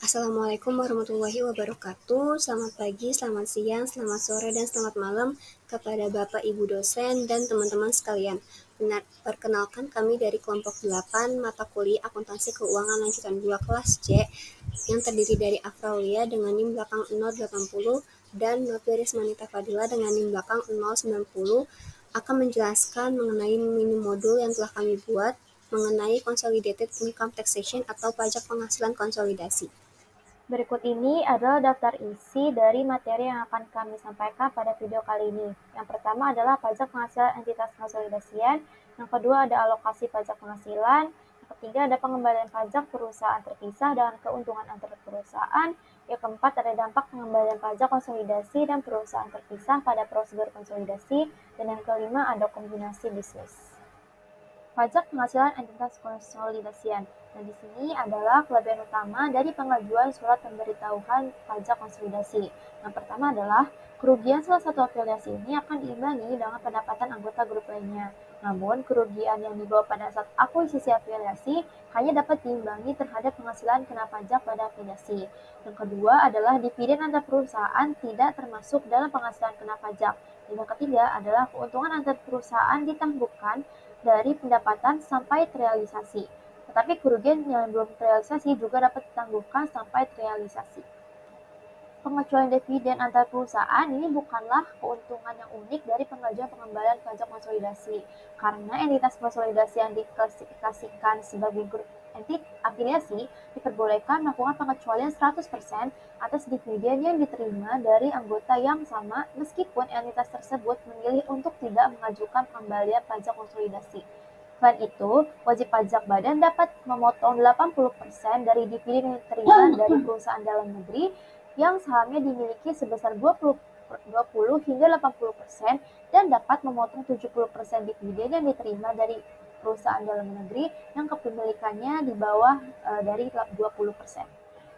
Assalamualaikum warahmatullahi wabarakatuh. Selamat pagi, selamat siang, selamat sore, dan selamat malam kepada Bapak, Ibu dosen, dan teman-teman sekalian. Perkenalkan kami dari kelompok 8 mata kuliah Akuntansi Keuangan lanjutan 2 kelas C yang terdiri dari Afraulia dengan NIM belakang 080 dan Nurbiris Manita Fadila dengan NIM belakang 090 akan menjelaskan mengenai mini modul yang telah kami buat mengenai Consolidated Income Taxation atau pajak penghasilan konsolidasi. Berikut ini adalah daftar isi dari materi yang akan kami sampaikan pada video kali ini. Yang pertama adalah pajak penghasilan entitas konsolidasian, yang kedua ada alokasi pajak penghasilan, yang ketiga ada pengembalian pajak perusahaan terpisah dan keuntungan antar perusahaan, yang keempat ada dampak pengembalian pajak konsolidasi dan perusahaan terpisah pada prosedur konsolidasi, dan yang kelima ada kombinasi bisnis. Pajak penghasilan entitas konsolidasian. Nah, di sini adalah kelebihan utama dari pengajuan surat pemberitahuan pajak konsolidasi. Yang pertama adalah kerugian salah satu afiliasi ini akan diimbangi dengan pendapatan anggota grup lainnya. Namun, kerugian yang dibawa pada saat akuisisi afiliasi hanya dapat diimbangi terhadap penghasilan kena pajak pada afiliasi. Yang kedua adalah dividen antar perusahaan tidak termasuk dalam penghasilan kena pajak. Dan yang ketiga adalah keuntungan antar perusahaan ditangguhkan dari pendapatan sampai terrealisasi. Tetapi kerugian yang belum terrealisasi juga dapat ditangguhkan sampai terrealisasi. Pengecualian dividen antar perusahaan ini bukanlah keuntungan yang unik dari pengajuan pengembalian pajak konsolidasi, karena entitas konsolidasi yang diklasifikasikan sebagai grup afiliasi diperbolehkan melakukan pengecualian 100% atas dividen yang diterima dari anggota yang sama meskipun entitas tersebut memilih untuk tidak mengajukan pengembalian pajak konsolidasi. Selain itu, wajib pajak badan dapat memotong 80% dari dividen yang diterima dari perusahaan dalam negeri yang sahamnya dimiliki sebesar 20 hingga 80% dan dapat memotong 70% dividen yang diterima dari perusahaan dalam negeri yang kepemilikannya di bawah dari 20%.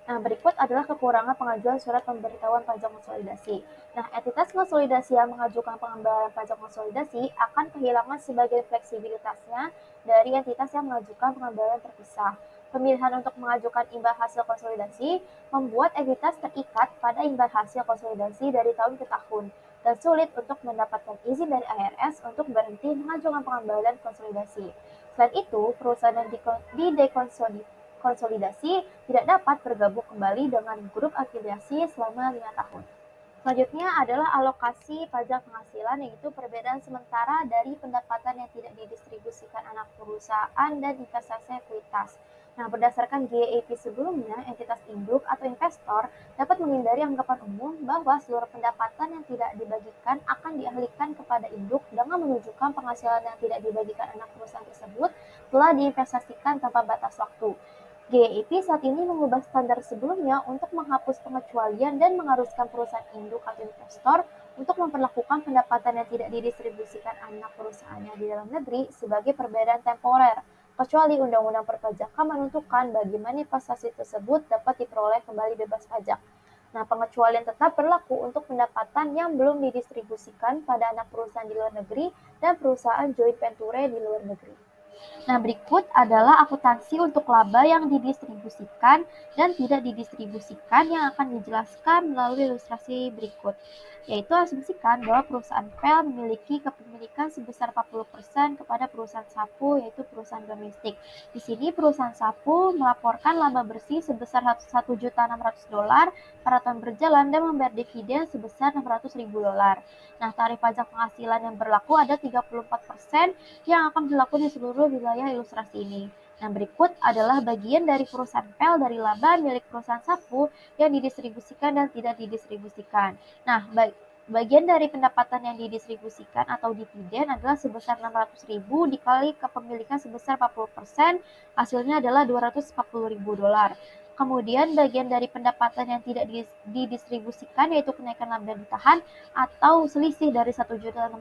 Nah, berikut adalah kekurangan pengajuan surat pemberitahuan pajak konsolidasi. Nah, entitas konsolidasi yang mengajukan pengembalian pajak konsolidasi akan kehilangan sebagian fleksibilitasnya dari entitas yang mengajukan pengembalian terpisah. Pemilihan untuk mengajukan imbal hasil konsolidasi membuat entitas terikat pada imbal hasil konsolidasi dari tahun ke tahun dan sulit untuk mendapatkan izin dari IRS untuk berhenti mengajukan pengembalian konsolidasi. Selain itu, perusahaan yang didekonsolidasi tidak dapat bergabung kembali dengan grup afiliasi selama 5 tahun. Selanjutnya adalah alokasi pajak penghasilan, yaitu perbedaan sementara dari pendapatan yang tidak didistribusikan anak perusahaan dan investasi ekuitas. Nah, berdasarkan GAAP sebelumnya, entitas induk atau investor dapat menghindari anggapan umum bahwa seluruh pendapatan yang tidak dibagikan akan dialihkan kepada induk dengan menunjukkan penghasilan yang tidak dibagikan anak perusahaan tersebut telah diinvestasikan tanpa batas waktu. GIP saat ini mengubah standar sebelumnya untuk menghapus pengecualian dan mengharuskan perusahaan induk atau investor untuk memperlakukan pendapatan yang tidak didistribusikan anak perusahaannya di dalam negeri sebagai perbedaan temporer, kecuali Undang-Undang Perpajakan menentukan bagaimana investasi tersebut dapat diperoleh kembali bebas pajak. Nah, pengecualian tetap berlaku untuk pendapatan yang belum didistribusikan pada anak perusahaan di luar negeri dan perusahaan joint venture di luar negeri. Nah, berikut adalah akuntansi untuk laba yang didistribusikan dan tidak didistribusikan yang akan dijelaskan melalui ilustrasi berikut. Yaitu asumsikan bahwa perusahaan PEL memiliki kepemilikan sebesar 40% kepada perusahaan sapu, yaitu perusahaan domestik. Di sini perusahaan sapu melaporkan laba bersih sebesar $1.600.000 pada tahun berjalan dan membayar dividen sebesar $600.000. Nah, tarif pajak penghasilan yang berlaku ada 34% yang akan berlaku di seluruh wilayah ilustrasi ini. Nah, berikut adalah bagian dari perusahaan PEL dari laba milik perusahaan sapu yang didistribusikan dan tidak didistribusikan. Nah, bagian dari pendapatan yang didistribusikan atau dividen adalah sebesar 600.000 dikali kepemilikan sebesar 40%, hasilnya adalah $240.000. Kemudian bagian dari pendapatan yang tidak didistribusikan yaitu kenaikan laba ditahan atau selisih dari $1.600.000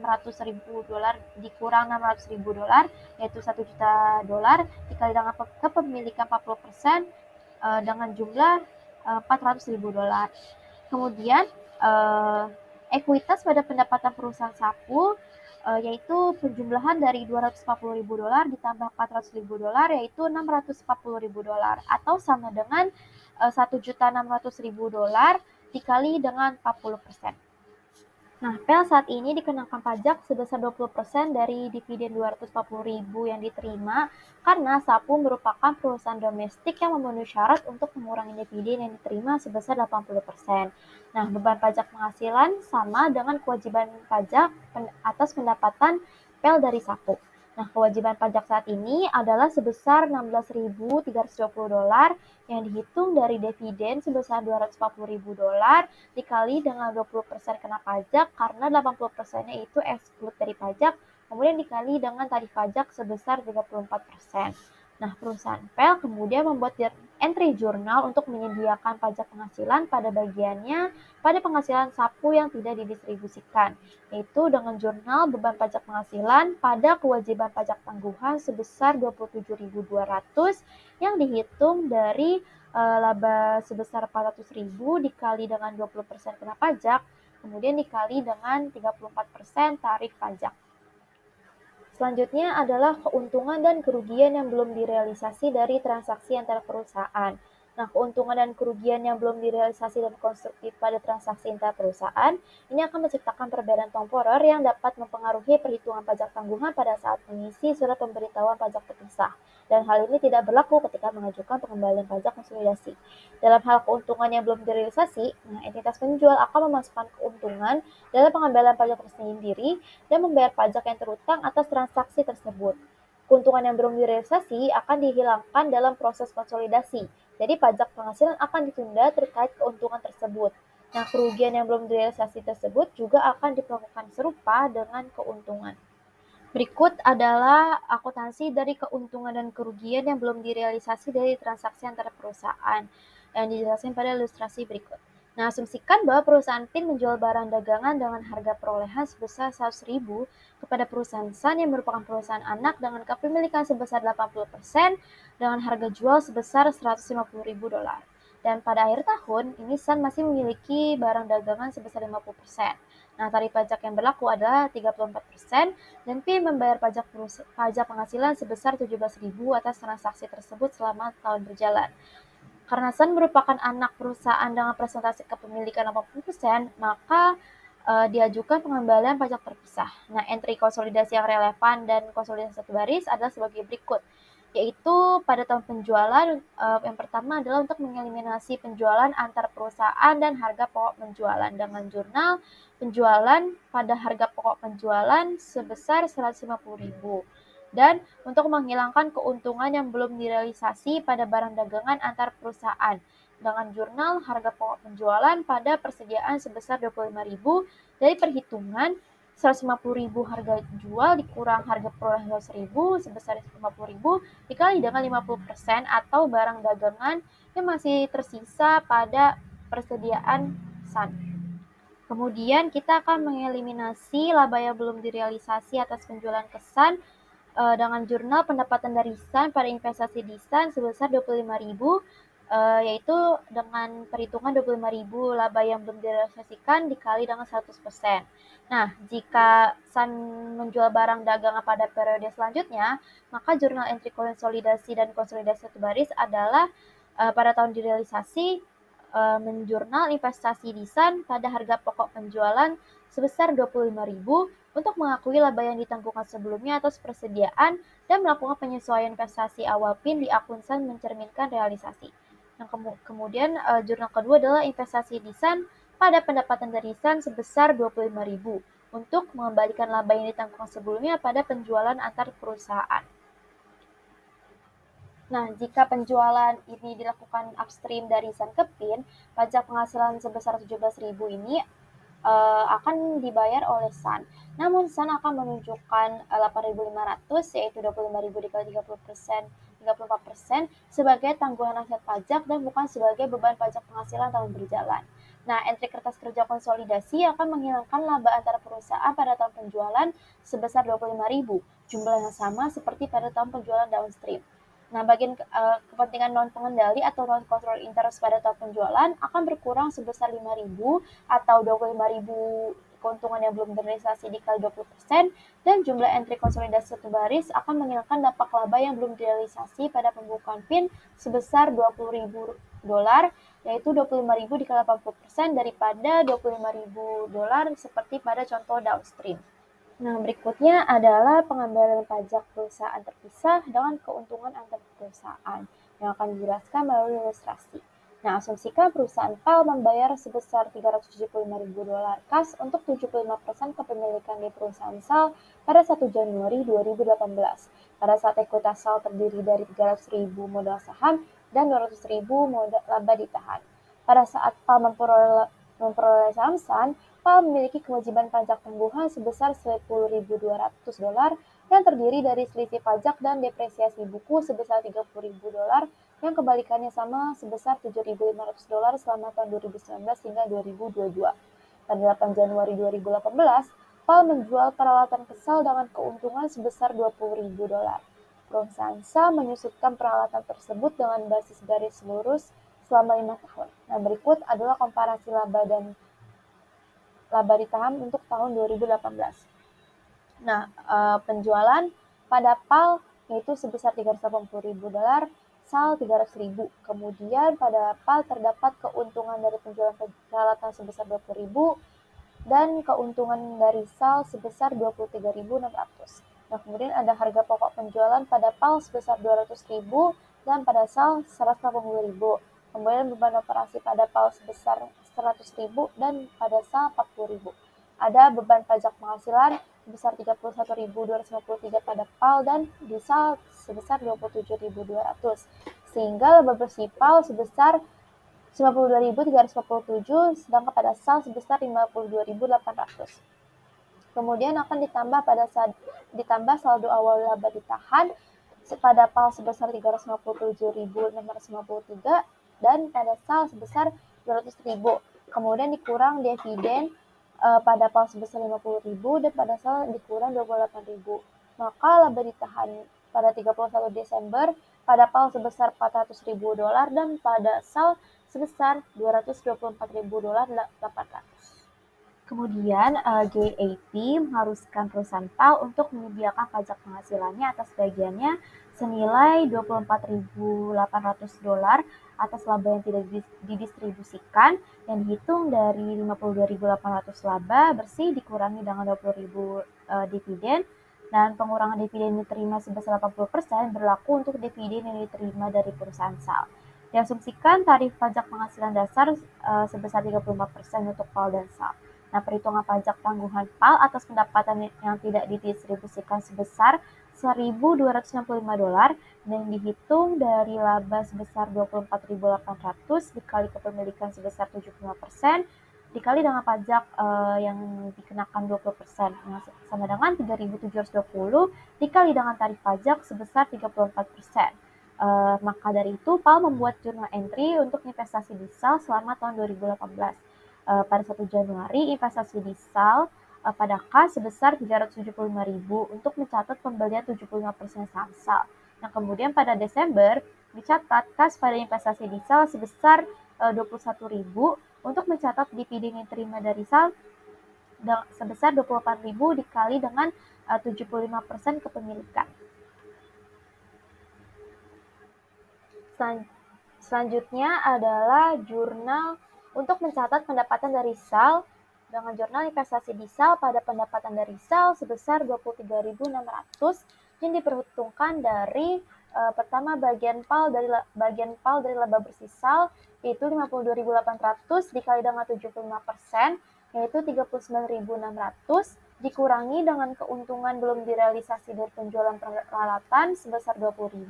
dikurang $600.000 yaitu $1 juta dikali dengan kepemilikan 40% dengan jumlah $400.000. Kemudian ekuitas pada pendapatan perusahaan sapu yaitu penjumlahan dari $240.000 ditambah $400.000 yaitu $640.000 atau sama dengan $1.600.000 dikali dengan 40%. Nah, PEL saat ini dikenakan pajak sebesar 20% dari dividen 240.000 yang diterima karena Sapu merupakan perusahaan domestik yang memenuhi syarat untuk mengurangi dividen yang diterima sebesar 80%. Nah, beban pajak penghasilan sama dengan kewajiban pajak atas pendapatan PEL dari Sapu. Nah, kewajiban pajak saat ini adalah sebesar $16.320 yang dihitung dari dividen sebesar $240.000 dikali dengan 20% kena pajak karena 80%-nya itu exclude dari pajak, kemudian dikali dengan tarif pajak sebesar 34%. Nah, perusahaan PEL kemudian membuat entry jurnal untuk menyediakan pajak penghasilan pada bagiannya pada penghasilan Sapu yang tidak didistribusikan, yaitu dengan jurnal beban pajak penghasilan pada kewajiban pajak tangguhan sebesar 27.200 yang dihitung dari laba sebesar 400.000 dikali dengan 20% kena pajak, kemudian dikali dengan 34% tarif pajak. Selanjutnya adalah keuntungan dan kerugian yang belum direalisasi dari transaksi antar perusahaan. Nah, keuntungan dan kerugian yang belum direalisasi dan konstruktif pada transaksi antar perusahaan ini akan menciptakan perbedaan temporer yang dapat mempengaruhi perhitungan pajak tanggungan pada saat mengisi surat pemberitahuan pajak terpisah. Dan hal ini tidak berlaku ketika mengajukan pengembalian pajak konsolidasi. Dalam hal keuntungan yang belum direalisasi, entitas penjual akan memasukkan keuntungan dalam pengembalian pajak tersendiri dan membayar pajak yang terutang atas transaksi tersebut. Keuntungan yang belum direalisasi akan dihilangkan dalam proses konsolidasi. Jadi pajak penghasilan akan ditunda terkait keuntungan tersebut. Nah, kerugian yang belum direalisasi tersebut juga akan diperlakukan serupa dengan keuntungan. Berikut adalah akuntansi dari keuntungan dan kerugian yang belum direalisasi dari transaksi antara perusahaan yang dijelaskan pada ilustrasi berikut. Nah, asumsikan bahwa perusahaan PIN menjual barang dagangan dengan harga perolehan sebesar 100.000 kepada perusahaan SAN yang merupakan perusahaan anak dengan kepemilikan sebesar 80% dengan harga jual sebesar $150.000. Dan pada akhir tahun, ini SAN masih memiliki barang dagangan sebesar 50%. Nah, tarif pajak yang berlaku adalah 34% dan PIN membayar pajak penghasilan sebesar 17.000 atas transaksi tersebut selama tahun berjalan. Karena SAN merupakan anak perusahaan dengan presentasi kepemilikan 80%, maka diajukan pengembalian pajak terpisah. Nah, entry konsolidasi yang relevan dan konsolidasi satu baris adalah sebagai berikut, yaitu pada tahun penjualan yang pertama adalah untuk mengeliminasi penjualan antar perusahaan dan harga pokok penjualan dengan jurnal penjualan pada harga pokok penjualan sebesar 150.000 dan untuk menghilangkan keuntungan yang belum direalisasi pada barang dagangan antar perusahaan dengan jurnal harga pokok penjualan pada persediaan sebesar 25.000 dari perhitungan 150.000 harga jual dikurang harga perolehan 100.000 sebesar 50.000 dikali dengan 50% atau barang dagangan yang masih tersisa pada persediaan SAN. Kemudian kita akan mengeliminasi laba yang belum direalisasi atas penjualan ke SAN dengan jurnal pendapatan dari SAN pada investasi di SAN sebesar 25.000 yaitu dengan perhitungan 25.000 laba yang belum direalisasikan dikali dengan 100%. Nah, jika SAN menjual barang dagangan pada periode selanjutnya, maka jurnal entry konsolidasi dan konsolidasi satu baris adalah pada tahun direalisasi menjurnal investasi di SAN pada harga pokok penjualan sebesar 25.000 untuk mengakui laba yang ditanggungkan sebelumnya atas persediaan dan melakukan penyesuaian investasi awal PIN di akun SAN mencerminkan realisasi. Nah, kemudian jurnal kedua adalah investasi di SAN pada pendapatan dari SAN sebesar 25.000 untuk mengembalikan laba yang ditanggungkan sebelumnya pada penjualan antar perusahaan. Nah, jika penjualan ini dilakukan upstream dari SAN ke PIN, pajak penghasilan sebesar 17.000 ini akan dibayar oleh SAN. Namun SAN akan menunjukkan 8.500 yaitu 25.000 dikali 34% sebagai tanggungan aset pajak dan bukan sebagai beban pajak penghasilan tahun berjalan. Nah, entry kertas kerja konsolidasi akan menghilangkan laba antara perusahaan pada tahun penjualan sebesar 25.000, jumlah yang sama seperti pada tahun penjualan downstream. Nah, bagian kepentingan non-pengendali atau non-control interest pada tahun penjualan akan berkurang sebesar 5.000 atau 25.000 keuntungan yang belum terrealisasi dikali 20%, dan jumlah entry konsolidasi satu baris akan menghilangkan dampak laba yang belum direalisasi pada pembukaan PIN sebesar $20.000, yaitu $25.000 dikali 80% daripada $25.000 seperti pada contoh downstream. Nah, berikutnya adalah pengambilan pajak perusahaan terpisah dengan keuntungan antar perusahaan yang akan dijelaskan melalui ilustrasi. Nah, asumsikan perusahaan PAL membayar sebesar $375.000 kas untuk 75% kepemilikan di perusahaan SAL pada 1 Januari 2018. Pada saat ekuitas SAL terdiri dari 300.000 modal saham dan 200.000 modal laba ditahan. Pada saat PAL memperoleh saham SAN, PAL memiliki kewajiban pajak tangguhan sebesar $10.200 yang terdiri dari selisih pajak dan depresiasi buku sebesar $30.000 yang kebalikannya sama sebesar $7.500 selama tahun 2019 hingga 2022. Pada 8 Januari 2018, PAL menjual peralatan kesal dengan keuntungan sebesar $20.000. Perusahaan SAL menyusutkan peralatan tersebut dengan basis garis lurus selama 5 tahun. Nah, berikut adalah komparasi laba ditahan untuk tahun 2018. Nah, penjualan pada PAL yaitu sebesar $380.000, SAL $300.000. Kemudian pada PAL terdapat keuntungan dari penjualan peralatan sebesar $20.000 dan keuntungan dari SAL sebesar $23.600. Nah, kemudian ada harga pokok penjualan pada PAL sebesar $200.000 dan pada SAL $180.000. Kemudian beban operasi pada PAL sebesar $100.000 dan pada SAL $40.000. Ada beban pajak penghasilan sebesar $31.253 pada PAL dan di SAL sebesar $27.200. Sehingga laba bersih PAL sebesar $92.347, sedangkan pada SAL sebesar $52.800. Kemudian akan ditambah saldo awal laba ditahan pada PAL sebesar $357.653 dan pada SAL sebesar $200.000. Kemudian dikurang dividen pada PAL sebesar $50.000 dan pada SAL dikurang $28.000. Maka laba ditahan pada 31 Desember pada PAL sebesar $400.000 dan pada SAL sebesar $224.800. Kemudian GAAP mengharuskan perusahaan PAL untuk menyediakan pajak penghasilannya atas bagiannya senilai $24.800 atas laba yang tidak didistribusikan yang dihitung dari 52.800 laba bersih dikurangi dengan 20.000 dividen, dan pengurangan dividen yang diterima sebesar 80% berlaku untuk dividen yang diterima dari perusahaan SAL. Diasumsikan tarif pajak penghasilan dasar sebesar 35% untuk PAL dan SAL. Nah, perhitungan pajak tangguhan PAL atas pendapatan yang tidak didistribusikan sebesar $1.265 dan dihitung dari laba sebesar 24.800 dikali kepemilikan sebesar 75% dikali dengan pajak yang dikenakan 20%, yang sama dengan 3.720 dikali dengan tarif pajak sebesar 34%. Maka dari itu, PAL membuat jurnal entry untuk investasi di SAL selama tahun 2018. Pada 1 Januari, investasi di SAL pada kas sebesar $375.000 untuk mencatat pembelian 75% saham SAL. Nah, kemudian pada Desember, dicatat kas pada investasi di SAL sebesar $21.000 untuk mencatat dividen yang diterima dari SAL sebesar $24.000 dikali dengan 75% kepemilikan. Selanjutnya adalah jurnal untuk mencatat pendapatan dari SAL dengan jurnal investasi di SAL pada pendapatan dari SAL sebesar 23.600 yang diperhitungkan dari pertama bagian PAL dari laba bersih SAL yaitu 52.800 dikali dengan 75% yaitu 39.600 dikurangi dengan keuntungan belum direalisasi dari penjualan peralatan sebesar 20.000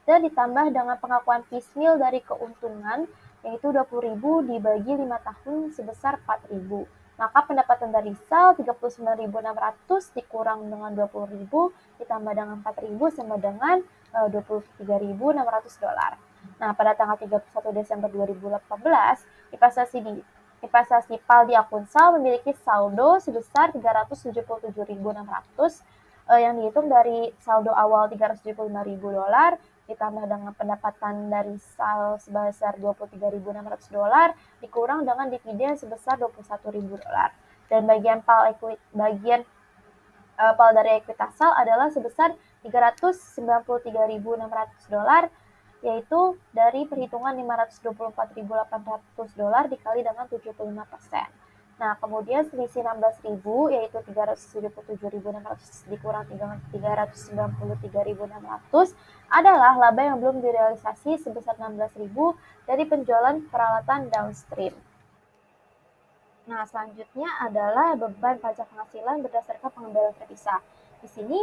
dan ditambah dengan pengakuan piecemeal dari keuntungan yaitu 20.000 dibagi 5 tahun sebesar 4.000. Maka pendapatan dari SAL 39.600 dikurang dengan 20.000 ditambah dengan 4.000 sama dengan $23.600. Nah, pada tanggal 31 Desember 2018, investasi PAL di akun SAL memiliki saldo sebesar 377.600 yang dihitung dari saldo awal $375.000 ditambah dengan pendapatan dari SAL sebesar $23.600 dikurang dengan dividen sebesar $21.000. dan bagian PAL dari ekuitas sal adalah sebesar $393.600, yaitu dari perhitungan $524.800 dikali dengan 75%. Nah, kemudian selisih 16.000 yaitu 377.600 dikurang dengan 393.600 adalah laba yang belum direalisasi sebesar 16.000 dari penjualan peralatan downstream. Nah, selanjutnya adalah beban pajak penghasilan berdasarkan pengambilan terpisah. Di sini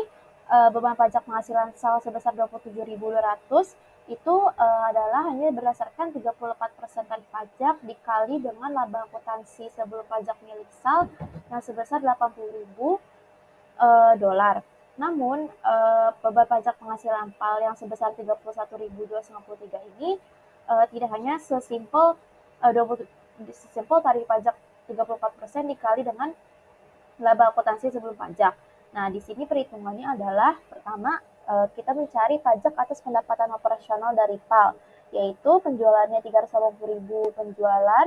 beban pajak penghasilan sal sebesar 27.200 itu adalah hanya berdasarkan 34% tarif pajak dikali dengan laba akuntansi sebelum pajak milik sal yang sebesar 80.000 dolar. Namun beban pajak penghasilan PAL yang sebesar 31.253 ini tidak hanya sesimpel tarif pajak 34% dikali dengan laba akuntansi sebelum pajak. Nah, di sini perhitungannya adalah pertama kita mencari pajak atas pendapatan operasional dari PAL, yaitu penjualannya 380.000 penjualan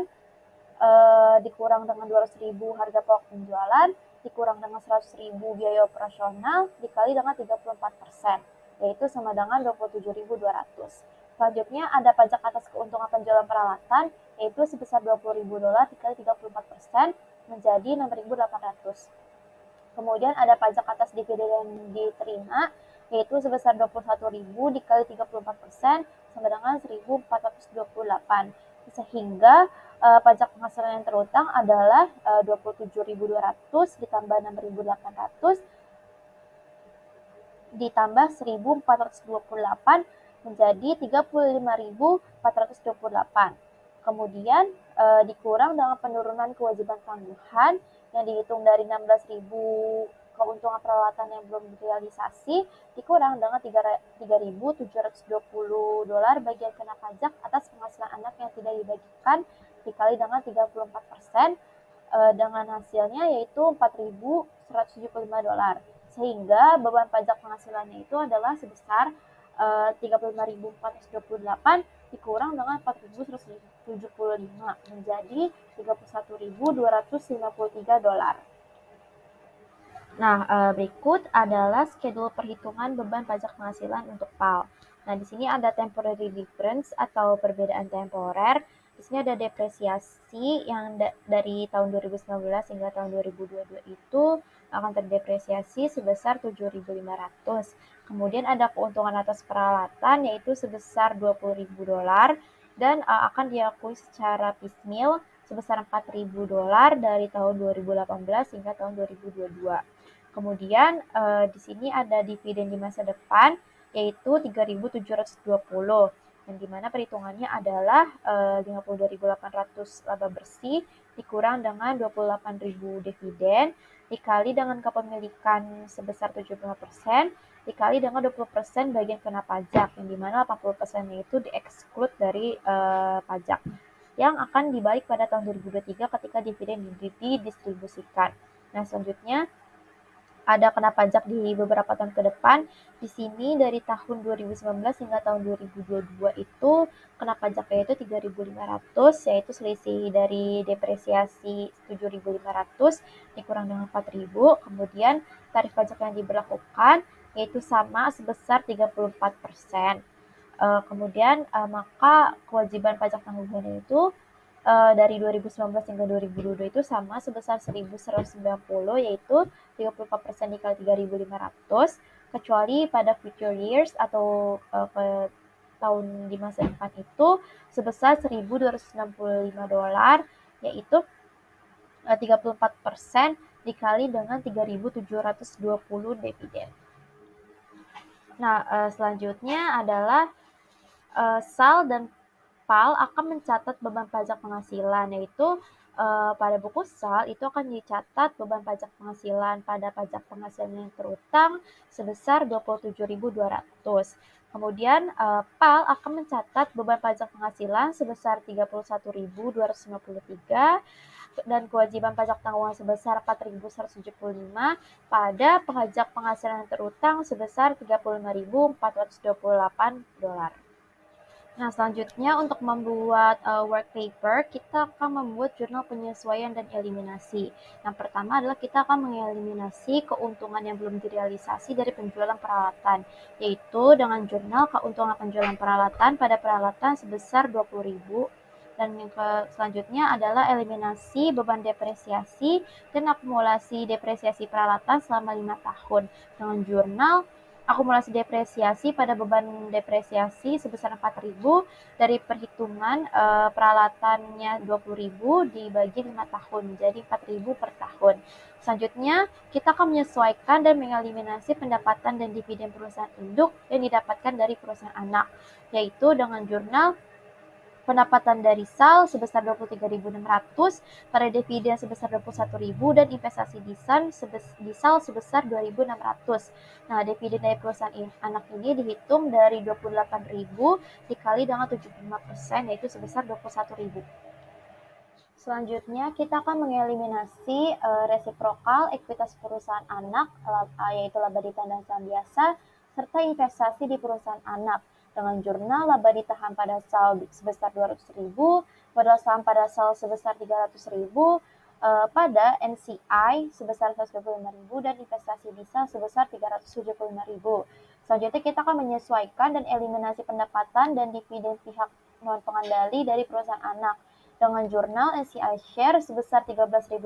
dikurang dengan 200.000 harga pokok penjualan dikurang dengan 100.000 biaya operasional dikali dengan 34%, yaitu sama dengan 27.200. Selanjutnya ada pajak atas keuntungan penjualan peralatan, yaitu sebesar $20.000 dikali 34% menjadi 6.800. Kemudian ada pajak atas dividen yang diterima, yaitu sebesar 21.000 dikali 34% sama dengan 1.428. Sehingga pajak penghasilan yang terutang adalah 27.200 ditambah 6.800 ditambah 1.428 menjadi 35.428. Kemudian dikurang dengan penurunan kewajiban tangguhan yang dihitung dari 16.000 keuntungan peralatan yang belum direalisasi dikurang dengan 3.720 dolar bagian kena pajak atas penghasilan anak yang tidak dibagikan dikali dengan 34%, dengan hasilnya yaitu 4.175 dolar. Sehingga beban pajak penghasilannya itu adalah sebesar 35.428 dikurang dengan 4.175 menjadi 31.253 dolar. Nah, berikut adalah schedule perhitungan beban pajak penghasilan untuk PAL. Nah, di sini ada temporary difference atau perbedaan temporer. Di sini ada depresiasi yang dari tahun 2019 hingga tahun 2022 itu akan terdepresiasi sebesar 7.500. Kemudian ada keuntungan atas peralatan yaitu sebesar 20.000 dolar dan akan diakui secara piecemeal sebesar 4.000 dolar dari tahun 2018 hingga tahun 2022. Kemudian di sini ada dividen di masa depan yaitu 3.720 yang dimana perhitungannya adalah 52.800 laba bersih dikurang dengan 28.000 dividen dikali dengan kepemilikan sebesar 75% dikali dengan 20% bagian kena pajak yang dimana 80% itu di-exclude dari pajak yang akan dibalik pada tahun 2023 ketika dividen didistribusikan. Nah, selanjutnya ada kena pajak di beberapa tahun ke depan. Di sini dari tahun 2019 hingga tahun 2022 itu kena pajaknya itu 3.500 yaitu selisih dari depresiasi 7.500 dikurang dengan 4.000. Kemudian tarif pajak yang diberlakukan yaitu sama sebesar 34%. Kemudian maka kewajiban pajak tanggungan itu dari 2019 hingga 2022 itu sama sebesar 1.190 yaitu 34% dikali 3.500 kecuali pada future years atau tahun di masa depan itu sebesar 1.265 dolar yaitu 34% dikali dengan 3.720 dividen. Nah, selanjutnya adalah SAL dan PAL akan mencatat beban pajak penghasilan, yaitu pada buku SAL itu akan dicatat beban pajak penghasilan pada pajak penghasilan yang terutang sebesar 27.200. Kemudian PAL akan mencatat beban pajak penghasilan sebesar 31.253 dan kewajiban pajak tanggungan sebesar 4.175 pada pajak penghasilan yang terutang sebesar 35.428 dolar. Nah, selanjutnya untuk membuat work paper, kita akan membuat jurnal penyesuaian dan eliminasi. Yang pertama adalah kita akan mengeliminasi keuntungan yang belum direalisasi dari penjualan peralatan, yaitu dengan jurnal keuntungan penjualan peralatan pada peralatan sebesar 20.000. Dan yang selanjutnya adalah eliminasi beban depresiasi dan akumulasi depresiasi peralatan selama 5 tahun dengan jurnal akumulasi depresiasi pada beban depresiasi sebesar 4.000 dari perhitungan peralatannya 20.000 dibagi 5 tahun menjadi 4.000 per tahun. Selanjutnya, kita akan menyesuaikan dan mengeliminasi pendapatan dan dividen perusahaan induk yang didapatkan dari perusahaan anak, yaitu dengan jurnal pendapatan dari SAL sebesar 23.600, pada dividen sebesar 21.000, dan investasi di SAL sebesar 2.600. Nah, dividen dari perusahaan anak ini dihitung dari 28.000 dikali dengan 75%, yaitu sebesar 21.000. Selanjutnya, kita akan mengeliminasi resiprokal, ekuitas perusahaan anak, yaitu laba ditahan dan saham biasa, serta investasi di perusahaan anak dengan jurnal laba ditahan pada SAL sebesar 200.000, modal saham pada SAL sebesar 300.000, pada NCI sebesar 125.000, dan investasi di SAL sebesar 375.000. Selanjutnya, kita akan menyesuaikan dan eliminasi pendapatan dan dividen pihak non pengendali dari perusahaan anak dengan jurnal NCI Share sebesar 13.200,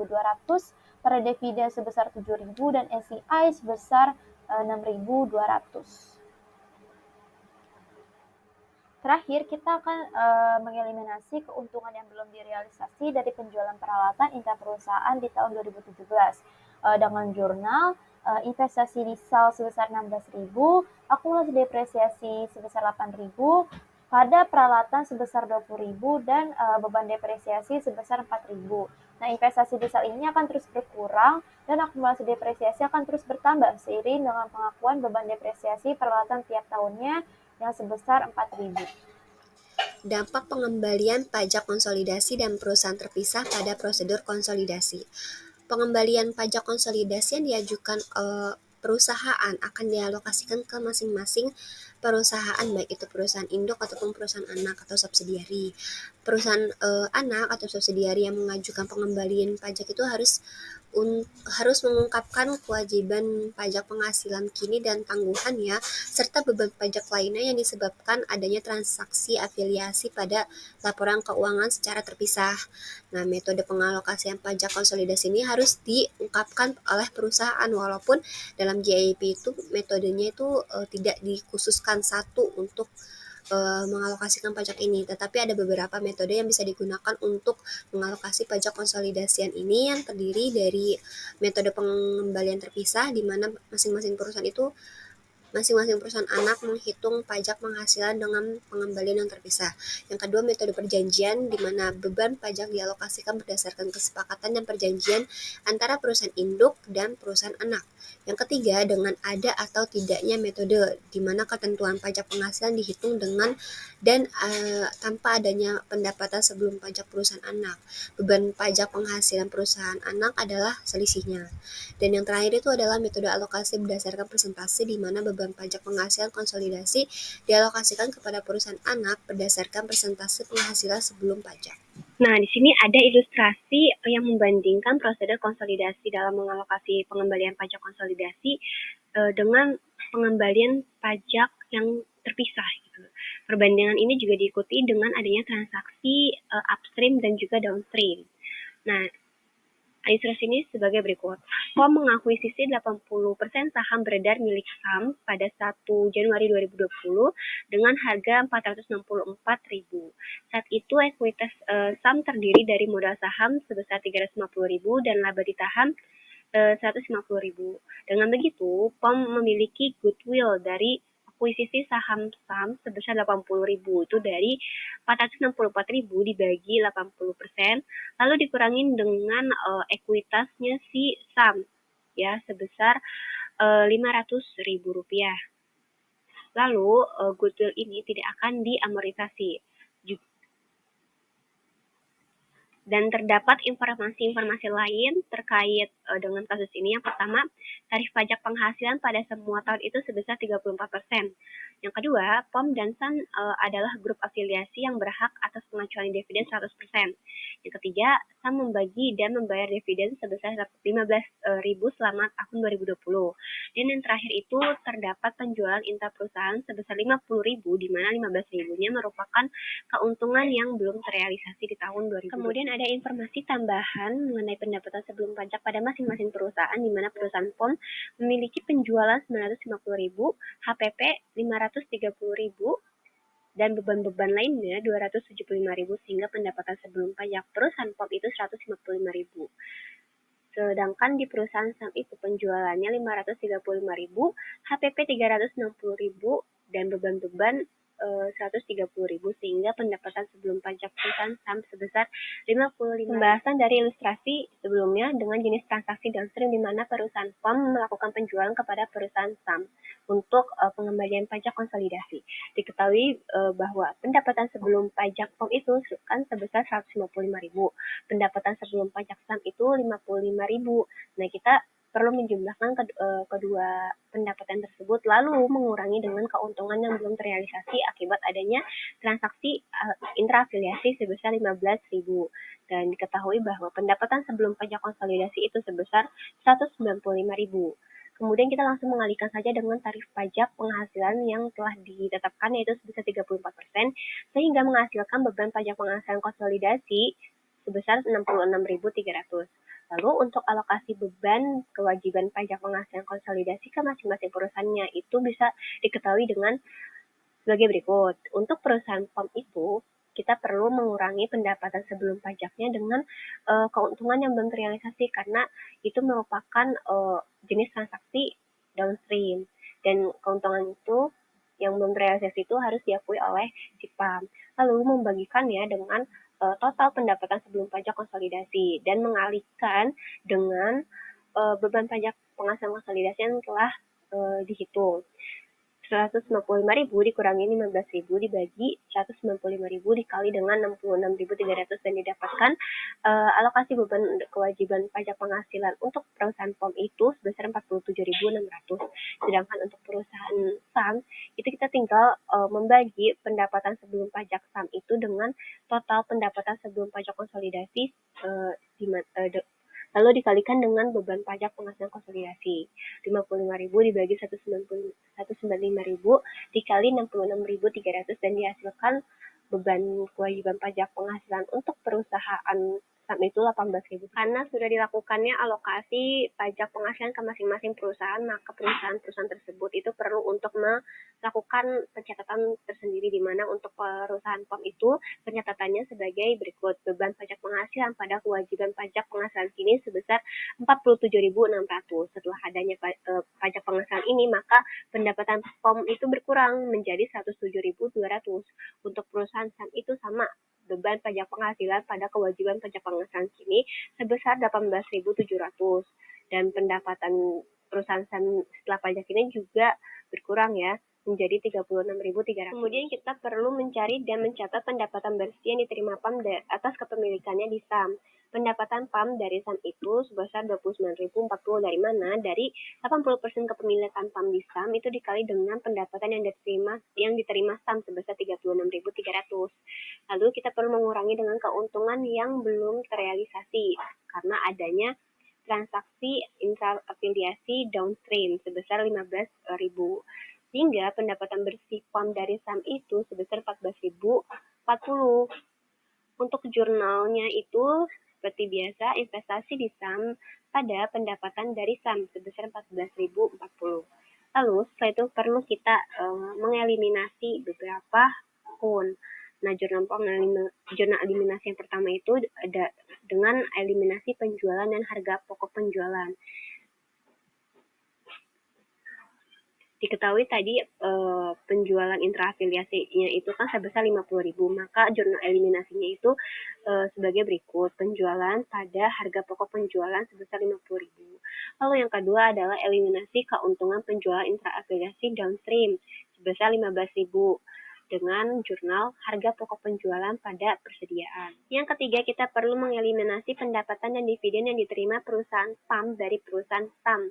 pada dividen sebesar 7.000, dan NCI sebesar 6.200. Terakhir, kita akan mengeliminasi keuntungan yang belum direalisasi dari penjualan peralatan intan perusahaan di tahun 2017 dengan jurnal investasi di SAL sebesar 16.000, akumulasi depresiasi sebesar 8.000, pada peralatan sebesar 20.000, dan beban depresiasi sebesar 4.000. Nah, investasi di SAL ini akan terus berkurang dan akumulasi depresiasi akan terus bertambah seiring dengan pengakuan beban depresiasi peralatan tiap tahunnya yang sebesar 4.000. Dampak pengembalian pajak konsolidasi dan perusahaan terpisah pada prosedur konsolidasi. Pengembalian pajak konsolidasi yang diajukan perusahaan akan dialokasikan ke masing-masing perusahaan, baik itu perusahaan induk ataupun perusahaan anak atau subsidiari. Perusahaan anak atau subsidiari yang mengajukan pengembalian pajak itu harus mengungkapkan kewajiban pajak penghasilan kini dan tangguhannya, serta beban pajak lainnya yang disebabkan adanya transaksi afiliasi pada laporan keuangan secara terpisah. Nah, metode pengalokasian pajak konsolidasi ini harus diungkapkan oleh perusahaan, walaupun dalam GIP itu metodenya itu tidak dikhususkan satu untuk mengalokasikan pajak ini, tetapi ada beberapa metode yang bisa digunakan untuk mengalokasi pajak konsolidasian ini, yang terdiri dari metode pengembalian terpisah, di mana masing-masing perusahaan anak menghitung pajak penghasilan dengan pengembalian yang terpisah. Yang kedua, metode perjanjian, di mana beban pajak dialokasikan berdasarkan kesepakatan dan perjanjian antara perusahaan induk dan perusahaan anak. Yang ketiga, dengan ada atau tidaknya metode, di mana ketentuan pajak penghasilan dihitung dengan dan tanpa adanya pendapatan sebelum pajak perusahaan anak. Beban pajak penghasilan perusahaan anak adalah selisihnya. Dan yang terakhir itu adalah metode alokasi berdasarkan persentase, di mana beban pajak penghasilan konsolidasi dialokasikan kepada perusahaan anak berdasarkan persentase penghasilan sebelum pajak. Nah, di sini ada ilustrasi yang membandingkan prosedur konsolidasi dalam mengalokasi pengembalian pajak konsolidasi dengan pengembalian pajak yang terpisah gitu. Perbandingan ini juga diikuti dengan adanya transaksi upstream dan juga downstream. Nah, ilustrasi ini sebagai berikut. POM mengakuisisi 80% saham beredar milik SAM pada 1 Januari 2020 dengan harga 464.000. Saat itu ekuitas SAM terdiri dari modal saham sebesar 350.000 dan laba ditahan 150.000. Dengan begitu, POM memiliki goodwill dari akuisisi saham SAM sebesar 80.000, itu dari 464.000 dibagi 80%, lalu dikurangi dengan ekuitasnya si SAM ya sebesar 500.000 rupiah. Lalu goodwill ini tidak akan diamortisasi. Dan terdapat informasi-informasi lain terkait dengan kasus ini. Yang pertama, tarif pajak penghasilan pada semua tahun itu sebesar 34%. Yang kedua, POM dan SAN adalah grup afiliasi yang berhak atas pengecualian dividen 100%. Yang ketiga, SAM membagi dan membayar dividen sebesar 15.000 selama tahun 2020. Dan yang terakhir itu terdapat penjualan intraperusahaan sebesar 50.000, di mana 15.000-nya merupakan keuntungan yang belum terrealisasi di tahun 2020. Kemudian ada informasi tambahan mengenai pendapatan sebelum pajak pada masing-masing perusahaan, di mana perusahaan POM memiliki penjualan 950.000, HPP 530.000, dan beban-beban lainnya 275.000, sehingga pendapatan sebelum pajak perusahaan POM itu 155.000. Sedangkan di perusahaan SAM itu penjualannya 535.000, HPP 360.000, dan beban-beban 130.000, sehingga pendapatan sebelum pajak perusahaan SAM sebesar 55. Pembahasan dari ilustrasi sebelumnya dengan jenis transaksi downstream, di mana perusahaan POM melakukan penjualan kepada perusahaan SAM untuk pengembalian pajak konsolidasi. Diketahui bahwa pendapatan sebelum pajak POM itu kan sebesar 155.000, pendapatan sebelum pajak SAM itu 55.000. Nah, kita perlu menjumlahkan kedua pendapatan tersebut, lalu mengurangi dengan keuntungan yang belum terrealisasi akibat adanya transaksi intraafiliasi sebesar 15.000. Dan diketahui bahwa pendapatan sebelum pajak konsolidasi itu sebesar 195.000. Kemudian kita langsung mengalihkan saja dengan tarif pajak penghasilan yang telah ditetapkan, yaitu sebesar 34%, sehingga menghasilkan beban pajak penghasilan konsolidasi sebesar 66.300. Lalu untuk alokasi beban kewajiban pajak penghasilan konsolidasi ke masing-masing perusahaannya itu bisa diketahui dengan sebagai berikut. Untuk perusahaan POM itu, kita perlu mengurangi pendapatan sebelum pajaknya dengan keuntungan yang belum terrealisasi, karena itu merupakan jenis transaksi downstream. Dan keuntungan itu yang belum terrealisasi itu harus diakui oleh si PAM. Lalu membagikannya dengan total pendapatan sebelum pajak konsolidasi, dan mengalihkan dengan beban pajak penghasilan konsolidasi yang telah dihitung. 155.000 dikurangi 15.000 dibagi 195.000 dikali dengan 66.300, dan didapatkan alokasi beban kewajiban pajak penghasilan untuk perusahaan POM itu sebesar 47.600. Sedangkan untuk perusahaan SAM itu kita tinggal membagi pendapatan sebelum pajak SAM itu dengan total pendapatan sebelum pajak konsolidasi, lalu dikalikan dengan beban pajak penghasilan konsolidasi. 55.000 dibagi 195.000 dikali 66.300, dan dihasilkan beban kewajiban pajak penghasilan untuk perusahaan SAM itu 18.000. Karena sudah dilakukannya alokasi pajak penghasilan ke masing-masing perusahaan, maka perusahaan-perusahaan tersebut itu perlu untuk melakukan pencatatan tersendiri, di mana untuk perusahaan POM itu pencatatannya sebagai berikut. Beban pajak penghasilan pada kewajiban pajak penghasilan kini sebesar 47.600. Setelah adanya pajak penghasilan ini, maka pendapatan POM itu berkurang menjadi 107.200. Untuk perusahaan SAM itu sama, beban pajak penghasilan pada kewajiban pajak penghasilan kini sebesar 18.700, dan pendapatan perusahaan SAM setelah pajak ini juga berkurang ya, menjadi 36.300. Kemudian kita perlu mencari dan mencatat pendapatan bersih yang diterima PAM atas kepemilikannya di SAM. Pendapatan PAM dari SAM itu sebesar 29.040, dari mana dari 80% kepemilikan PAM di SAM itu dikali dengan pendapatan yang diterima SAM sebesar 36.300. Lalu kita perlu mengurangi dengan keuntungan yang belum terrealisasi karena adanya transaksi intra-afiliasi downstream sebesar 15.000. Sehingga pendapatan bersih PAM dari SAM itu sebesar 14.040. Untuk jurnalnya itu seperti biasa, investasi di SAM pada pendapatan dari SAM sebesar 14.040. Lalu setelah itu perlu kita mengeliminasi beberapa akun. Nah, jurnal eliminasi yang pertama itu ada dengan eliminasi penjualan dan harga pokok penjualan. Diketahui tadi penjualan intraafiliasinya itu kan sebesar 50.000, maka jurnal eliminasinya itu sebagai berikut. Penjualan pada harga pokok penjualan sebesar 50.000. Lalu yang kedua adalah eliminasi keuntungan penjualan intraafiliasi downstream sebesar 15.000. dengan jurnal harga pokok penjualan pada persediaan. Yang ketiga, kita perlu mengeliminasi pendapatan dan dividen yang diterima perusahaan PAM dari perusahaan SAM.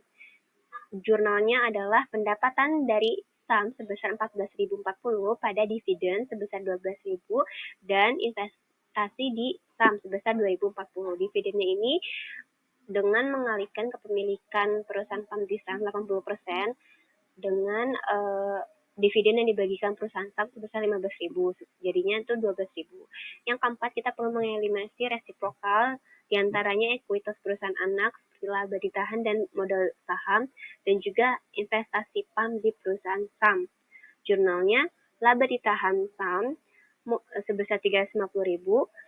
Jurnalnya adalah pendapatan dari SAM sebesar 14.040 pada dividen sebesar 12.000 dan investasi di SAM sebesar 2.040. Dividennya ini dengan mengalihkan kepemilikan perusahaan PAM di SAM 80% dengan dividen yang dibagikan perusahaan SAM sebesar 15.000, jadinya itu 12.000. Yang keempat, kita perlu mengeliminasi resiprokal, diantaranya ekuitas perusahaan anak seperti laba ditahan dan modal saham, dan juga investasi PAM di perusahaan SAM. Jurnalnya, laba ditahan SAM sebesar 350.000,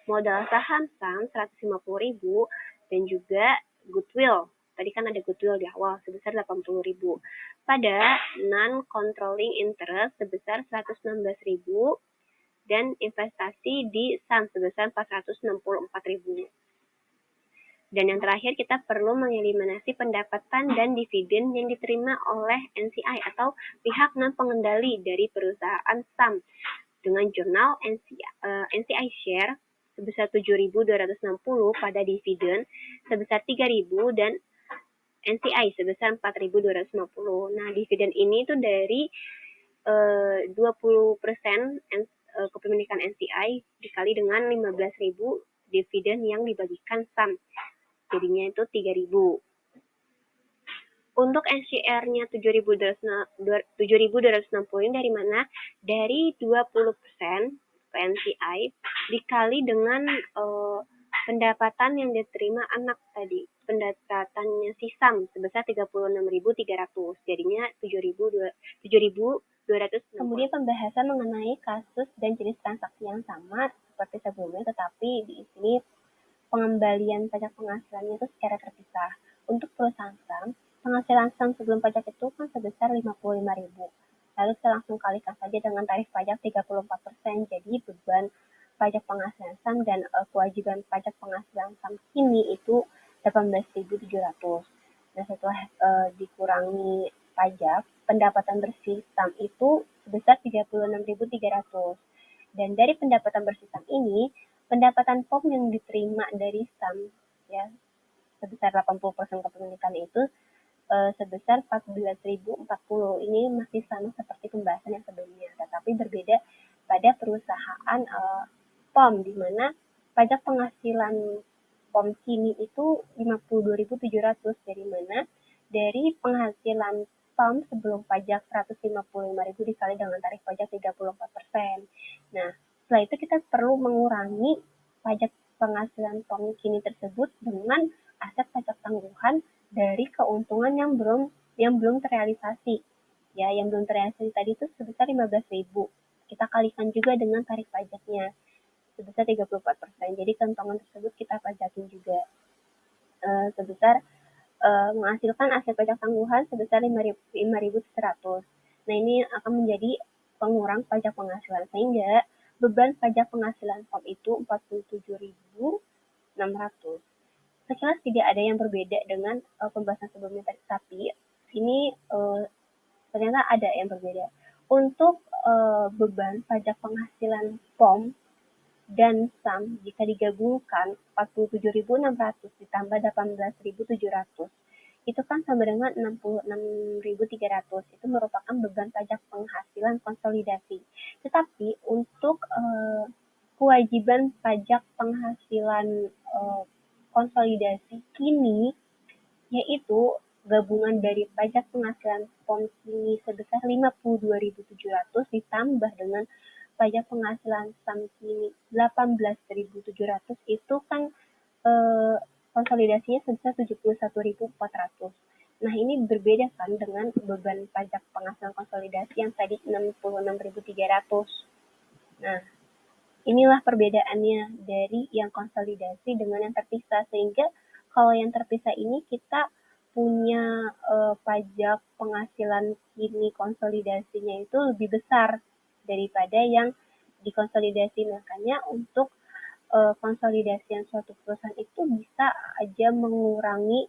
modal saham SAM 150.000, dan juga goodwill. Tadi kan ada goodwill di awal sebesar 80.000. Pada non-controlling interest sebesar 116.000 dan investasi di SAM sebesar 464.000. Dan yang terakhir, kita perlu mengeliminasi pendapatan dan dividen yang diterima oleh NCI atau pihak non-pengendali dari perusahaan SAM dengan jurnal NCI Share sebesar 7.260 pada dividen sebesar 3.000 dan NCI sebesar 4.250. Nah, dividen ini tuh dari 20% kepemilikan NCI dikali dengan 15.000 dividen yang dibagikan SAM. Jadinya itu 3.000. Untuk NCR-nya 7.260 ini dari mana? Dari 20% NCI dikali dengan pendapatan yang diterima anak tadi. Pendapatannya si SAM sebesar 36.300. Jadinya 7.200. Kemudian pembahasan mengenai kasus dan jenis transaksi yang sama seperti sebelumnya, tetapi di sini pengembalian pajak penghasilannya itu secara terpisah. Untuk perusahaan SAM, penghasilan SAM sebelum pajak itu kan sebesar 55.000. Lalu kita langsung kalikan saja dengan tarif pajak 34%. Jadi beban pajak penghasilan SAM dan kewajiban pajak penghasilan SAM kini itu 18.700. Nah, setelah dikurangi pajak, pendapatan bersih SAM itu sebesar 36.300. Dan dari pendapatan bersih SAM ini, pendapatan POM yang diterima dari SAM ya sebesar 80% kepemilikan itu sebesar 14.040. Ini masih sama seperti pembahasan yang sebelumnya, tetapi berbeda pada perusahaan POM di mana pajak penghasilan POM kini itu 52.700, dari mana dari penghasilan POM sebelum pajak 155.000 dikali dengan tarif pajak 34%. Nah, setelah itu kita perlu mengurangi pajak penghasilan POM kini tersebut dengan aset pajak tangguhan dari keuntungan yang belum terrealisasi. Ya, yang belum terrealisasi tadi itu sebesar 15.000. Kita kalikan juga dengan tarif pajaknya sebesar 34%. Jadi kantongan tersebut kita pajakin juga sebesar menghasilkan aset pajak tangguhan sebesar 5.100. Nah, ini akan menjadi pengurang pajak penghasilan sehingga beban pajak penghasilan POM itu 47.600. Sekilas tidak ada yang berbeda dengan pembahasan sebelumnya tadi, tapi ini ternyata ada yang berbeda. Untuk beban pajak penghasilan POM dan SAM jika digabungkan 47.600 ditambah 18.700 itu kan sama dengan 66.300. Itu merupakan beban pajak penghasilan konsolidasi. Tetapi untuk kewajiban pajak penghasilan konsolidasi kini yaitu gabungan dari pajak penghasilan POM kini sebesar 52.700 ditambah dengan pajak penghasilan SAM kini 18.700 itu kan konsolidasinya sebesar 71.400. Nah, ini berbeda kan dengan beban pajak penghasilan konsolidasi yang tadi 66.300. Nah, inilah perbedaannya dari yang konsolidasi dengan yang terpisah, sehingga kalau yang terpisah ini kita punya pajak penghasilan kini konsolidasinya itu lebih besar daripada yang dikonsolidasi. Makanya untuk konsolidasian suatu perusahaan itu bisa aja mengurangi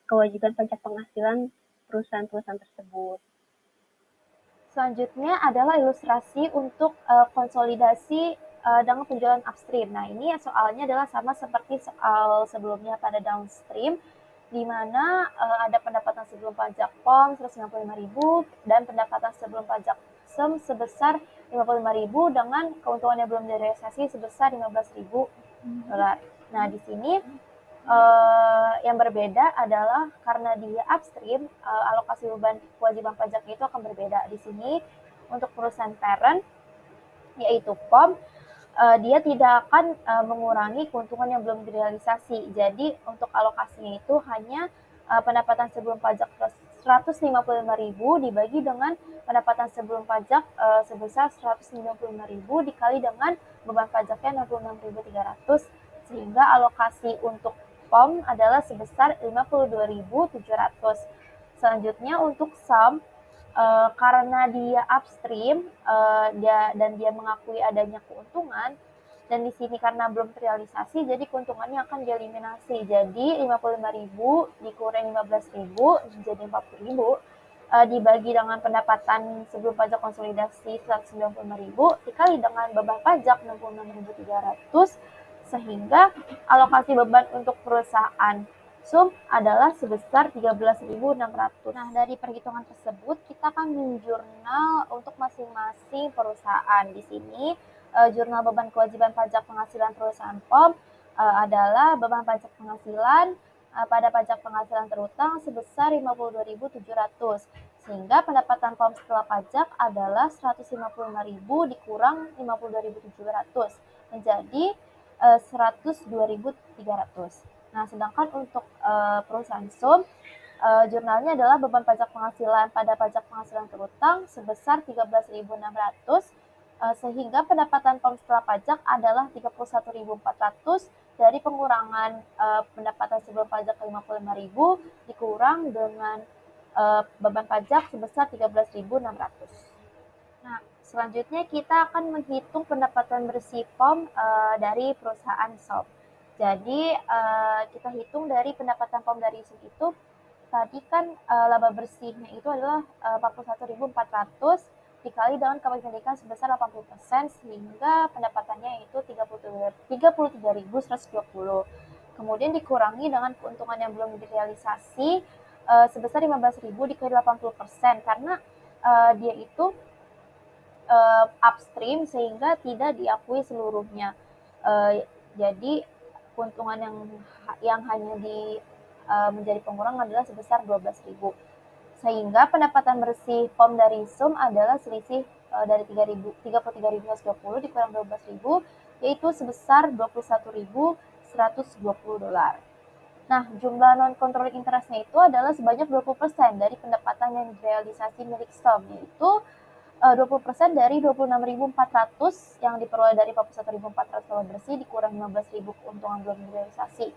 kewajiban pajak penghasilan perusahaan-perusahaan tersebut. Selanjutnya adalah ilustrasi untuk konsolidasi dengan penjualan upstream. Nah, ini soalnya adalah sama seperti soal sebelumnya pada downstream, di mana ada pendapatan sebelum pajak POM 195.000 dan pendapatan sebelum pajak SEM sebesar 55.000 dengan keuntungan yang belum direalisasi sebesar 15.000 dolar. Nah, di sini yang berbeda adalah karena di upstream alokasi beban kewajiban pajaknya itu akan berbeda. Di sini untuk perusahaan parent yaitu POM, dia tidak akan mengurangi keuntungan yang belum direalisasi. Jadi untuk alokasinya itu hanya pendapatan sebelum pajak plus 155.000 dibagi dengan pendapatan sebelum pajak sebesar 155.000 dikali dengan beban pajaknya 66.300, sehingga alokasi untuk POM adalah sebesar 52.700. Selanjutnya untuk SUM, karena dia upstream dia mengakui adanya keuntungan, dan di sini karena belum terrealisasi jadi keuntungannya akan dieliminasi. Jadi 55.000 dikurangi 15.000 jadi 40.000 dibagi dengan pendapatan sebelum pajak konsolidasi 195.000 dikali dengan beban pajak 66.300, sehingga alokasi beban untuk perusahaan SUM adalah sebesar 13.600. Nah, dari perhitungan tersebut kita akan menjurnal untuk masing-masing perusahaan. Di sini jurnal beban kewajiban pajak penghasilan perusahaan POM adalah beban pajak penghasilan pada pajak penghasilan terutang sebesar 52.700, sehingga pendapatan POM setelah pajak adalah 155.000 dikurang 52.700 menjadi 102.300. Nah, sedangkan untuk perusahaan SUM, jurnalnya adalah beban pajak penghasilan pada pajak penghasilan terutang sebesar 13.600, sehingga pendapatan POM setelah pajak adalah 31.400 dari pengurangan pendapatan sebelum pajak 55.000 dikurang dengan beban pajak sebesar 13.600. Nah, selanjutnya kita akan menghitung pendapatan bersih POM dari perusahaan SOP. Jadi kita hitung dari pendapatan POM dari SOP itu, tadi kan laba bersihnya itu adalah 41.400 dikali dengan kepemilikan sebesar 80%, sehingga pendapatannya itu 33.120. Kemudian dikurangi dengan keuntungan yang belum direalisasi sebesar 15.000 dikali 80%, karena dia itu upstream sehingga tidak diakui seluruhnya. Jadi keuntungan yang hanya menjadi pengurangan adalah sebesar 12.000. Sehingga pendapatan bersih POM dari SUM adalah selisih dari 33.120 dikurang 12.000, yaitu sebesar 21.120 dolar. Nah, jumlah non-controlling interestnya itu adalah sebanyak 20% dari pendapatan yang direalisasi milik SUM, yaitu 20% dari 26.400 yang diperoleh dari 41.400 laba bersih dikurang 15.000 keuntungan belum direalisasi,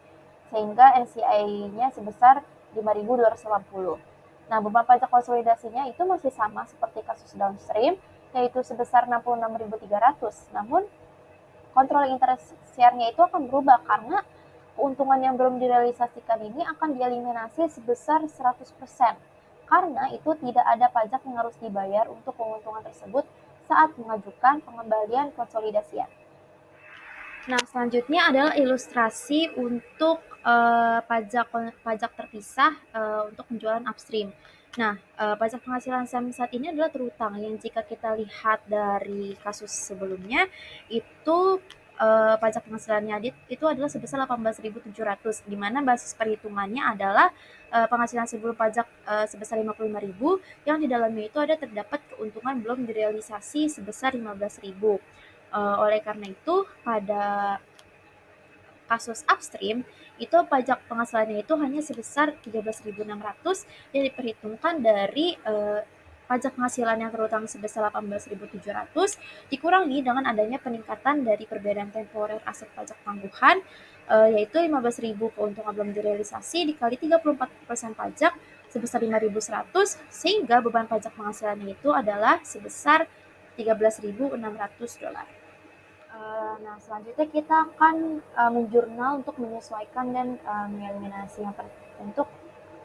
sehingga NCI-nya sebesar 5.280. Nah, beban pajak konsolidasinya itu masih sama seperti kasus downstream, yaitu sebesar 66.300. Namun, controlling interest share-nya itu akan berubah karena keuntungan yang belum direalisasikan ini akan dieliminasi sebesar 100%. Karena itu tidak ada pajak yang harus dibayar untuk keuntungan tersebut saat mengajukan pengembalian konsolidasian. Nah, selanjutnya adalah ilustrasi untuk pajak terpisah untuk penjualan upstream. Nah, pajak penghasilan SEM saat ini adalah terutang, yang jika kita lihat dari kasus sebelumnya itu pajak penghasilannya itu adalah sebesar 18.700, di mana basis perhitungannya adalah penghasilan sebelum pajak sebesar 55.000, yang di dalamnya itu ada terdapat keuntungan belum direalisasi sebesar 15.000. Oleh karena itu, pada kasus upstream, itu pajak penghasilannya itu hanya sebesar 13.600 yang diperhitungkan dari pajak penghasilan yang terutang sebesar 18.700 dikurangi dengan adanya peningkatan dari perbedaan temporer aset pajak tangguhan, yaitu 15.000 keuntungan belum direalisasi dikali 34% pajak sebesar 5.100, sehingga beban pajak penghasilannya itu adalah sebesar 13.600 dolar. Nah, selanjutnya kita akan menjurnal untuk menyesuaikan dan mengeliminasi untuk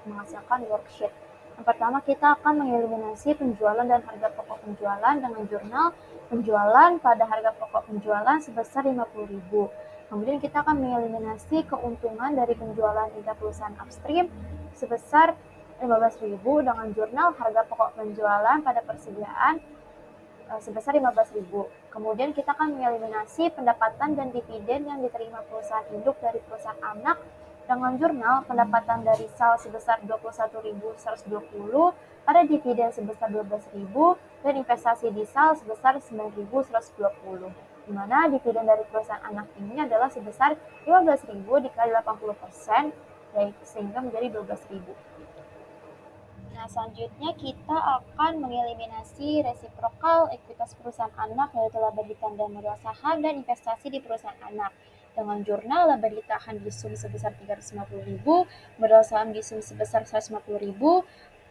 menghasilkan worksheet. Yang pertama, kita akan mengeliminasi penjualan dan harga pokok penjualan dengan jurnal penjualan pada harga pokok penjualan sebesar 50.000. Kemudian kita akan mengeliminasi keuntungan dari penjualan intra perusahaan upstream sebesar 15.000 dengan jurnal harga pokok penjualan pada persediaan sebesar 15.000. Kemudian kita akan mengeliminasi pendapatan dan dividen yang diterima perusahaan induk dari perusahaan anak dengan jurnal pendapatan dari SAL sebesar 21.120, ada dividen sebesar 12.000, dan investasi di SAL sebesar 9.120. Di mana dividen dari perusahaan anak ini adalah sebesar 15.000 dikali 80%, sehingga menjadi 12.000. Nah, selanjutnya kita akan mengeliminasi resiprokal ekuitas perusahaan anak, yaitu laba ditanda modal saham dan investasi di perusahaan anak. Dengan jurnal laba ditahan di sum sebesar 350.000, modal saham di sum sebesar 150.000,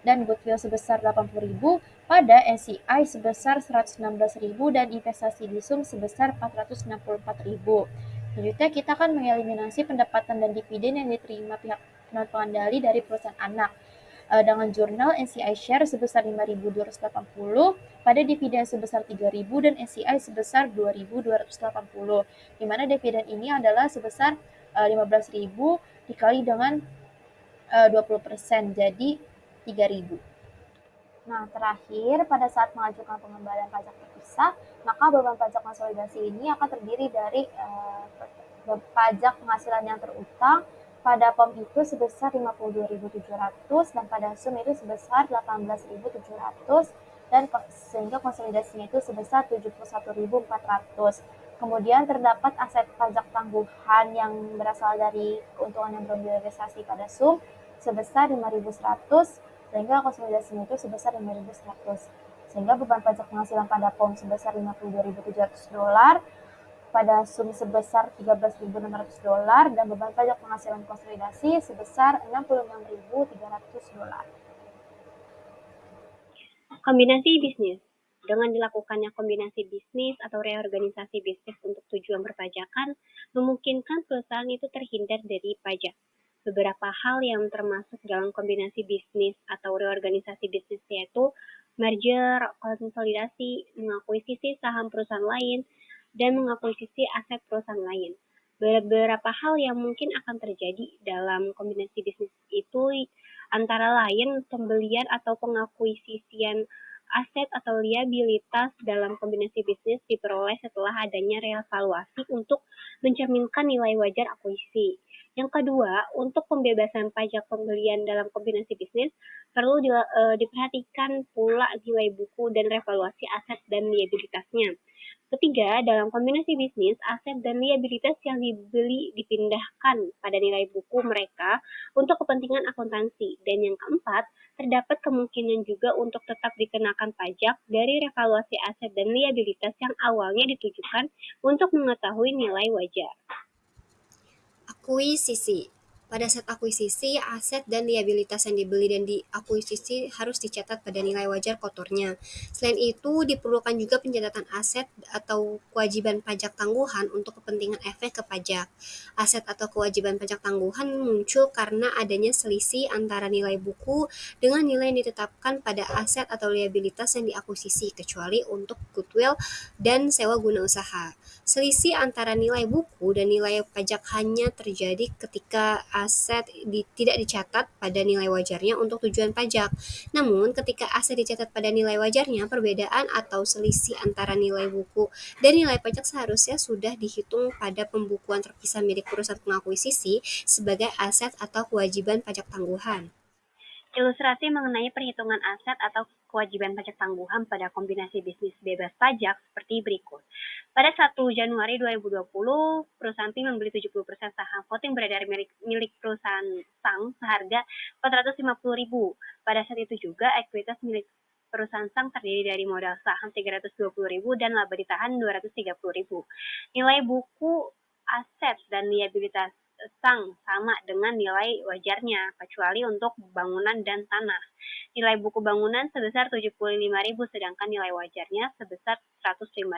dan goodwill sebesar 80.000, pada NCI sebesar 116.000 dan investasi di sum sebesar 464.000. Selanjutnya kita akan mengeliminasi pendapatan dan dividen yang diterima pihak pengendali dari perusahaan anak dengan jurnal NCI share sebesar 5.280, pada dividen sebesar 3.000 dan NCI sebesar 2.280, di mana dividen ini adalah sebesar 15.000 dikali dengan 20%, jadi 3.000. Nah, terakhir, pada saat mengajukan pengembalian pajak terpisah, maka beban pajak konsolidasi ini akan terdiri dari pajak penghasilan yang terutang pada POM itu sebesar 52.700 dan pada SUM itu sebesar 18.700, dan sehingga konsolidasinya itu sebesar 71.400. Kemudian terdapat aset pajak tangguhan yang berasal dari keuntungan yang belum direalisasi pada SUM sebesar 5.100, sehingga konsolidasinya itu sebesar 5.100. Sehingga beban pajak penghasilan pada POM sebesar $52.700, pada SUM sebesar $13.600, dan beban pajak penghasilan konsolidasi sebesar $66.300. Kombinasi bisnis. Dengan dilakukannya kombinasi bisnis atau reorganisasi bisnis untuk tujuan perpajakan, memungkinkan perusahaan itu terhindar dari pajak. Beberapa hal yang termasuk dalam kombinasi bisnis atau reorganisasi bisnis yaitu merger, konsolidasi, mengakuisisi saham perusahaan lain, dan mengakuisisi aset perusahaan lain. Beberapa hal yang mungkin akan terjadi dalam kombinasi bisnis itu antara lain pembelian atau pengakuisisian aset atau liabilitas dalam kombinasi bisnis diperoleh setelah adanya reevaluasi untuk mencerminkan nilai wajar akuisisi. Yang kedua, untuk pembebasan pajak pembelian dalam kombinasi bisnis, perlu diperhatikan pula nilai buku dan revaluasi aset dan liabilitasnya. Ketiga, dalam kombinasi bisnis, aset dan liabilitas yang dibeli dipindahkan pada nilai buku mereka untuk kepentingan akuntansi. Dan yang keempat, terdapat kemungkinan juga untuk tetap dikenakan pajak dari revaluasi aset dan liabilitas yang awalnya ditujukan untuk mengetahui nilai wajar. Akuisisi. Pada saat akuisisi, aset dan liabilitas yang dibeli dan diakuisisi harus dicatat pada nilai wajar kotornya. Selain itu, diperlukan juga pencatatan aset atau kewajiban pajak tangguhan untuk kepentingan efek ke pajak. Aset atau kewajiban pajak tangguhan muncul karena adanya selisih antara nilai buku dengan nilai yang ditetapkan pada aset atau liabilitas yang diakuisisi, kecuali untuk goodwill dan sewa guna usaha. Selisih antara nilai buku dan nilai pajak hanya terjadi ketika aset tidak dicatat pada nilai wajarnya untuk tujuan pajak. Namun, ketika aset dicatat pada nilai wajarnya, perbedaan atau selisih antara nilai buku dan nilai pajak seharusnya sudah dihitung pada pembukuan terpisah milik perusahaan pengakuisisi sebagai aset atau kewajiban pajak tangguhan. Ilustrasi mengenai perhitungan aset atau kewajiban pajak tangguhan pada kombinasi bisnis bebas pajak seperti berikut. Pada 1 Januari 2020, perusahaan P membeli 70% saham voting beredar milik perusahaan Sang seharga 450.000. Pada saat itu juga ekuitas milik perusahaan Sang terdiri dari modal saham 320.000 dan laba ditahan 230.000. Nilai buku aset dan liabilitas Sang sama dengan nilai wajarnya, kecuali untuk bangunan dan tanah. Nilai buku bangunan sebesar 75.000, sedangkan nilai wajarnya sebesar 105.000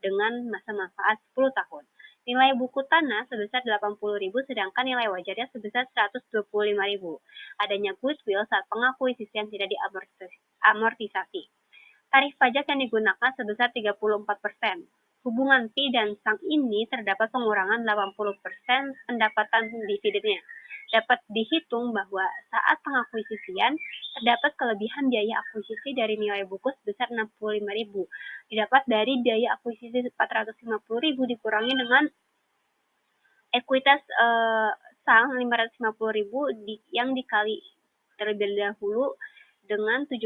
dengan masa manfaat 10 tahun. Nilai buku tanah sebesar 80.000 sedangkan nilai wajarnya sebesar 125.000. Adanya goodwill saat pengakuisisian tidak diamortisasi. Tarif pajak yang digunakan sebesar 34%. Hubungan Pi dan Sang ini terdapat pengurangan 80% pendapatan dividennya. Dapat dihitung bahwa saat pengakuisisian terdapat kelebihan biaya akuisisi dari nilai buku sebesar 65.000. Didapat dari biaya akuisisi 450.000 dikurangi dengan ekuitas Sang 550.000 yang dikali terlebih dahulu dengan 70%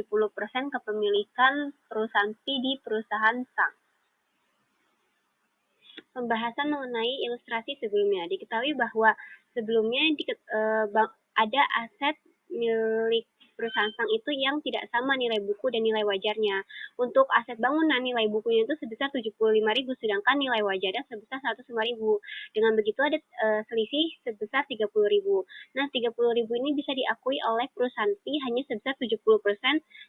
kepemilikan perusahaan Pi di perusahaan Sang. Pembahasan mengenai ilustrasi sebelumnya. Diketahui bahwa sebelumnya ada aset milik perusahaan Sang itu yang tidak sama nilai buku dan nilai wajarnya. Untuk aset bangunan, nilai bukunya itu sebesar 75.000, sedangkan nilai wajarnya sebesar 105.000. Dengan begitu ada selisih sebesar 30.000. Nah, 30.000 ini bisa diakui oleh perusahaan Pi hanya sebesar 70%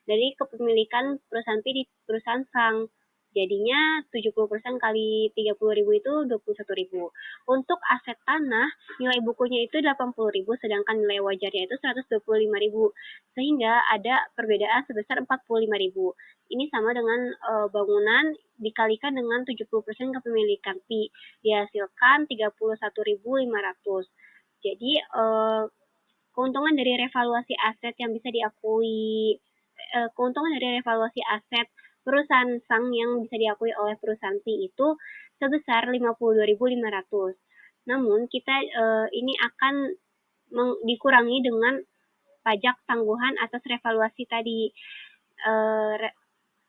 dari kepemilikan perusahaan Pi di perusahaan Sang. Jadinya 70% kali 30.000 itu 21.000. Untuk aset tanah, nilai bukunya itu 80.000 sedangkan nilai wajarnya itu 125.000. Sehingga ada perbedaan sebesar 45.000. Ini sama dengan bangunan dikalikan dengan 70% kepemilikan Pi. Dihasilkan 31.500. Jadi keuntungan dari revaluasi aset yang bisa diakui keuntungan dari revaluasi aset perusahaan Sang yang bisa diakui oleh perusahaan Pi itu sebesar 52.500. Namun kita ini akan dikurangi dengan pajak tangguhan atas revaluasi tadi.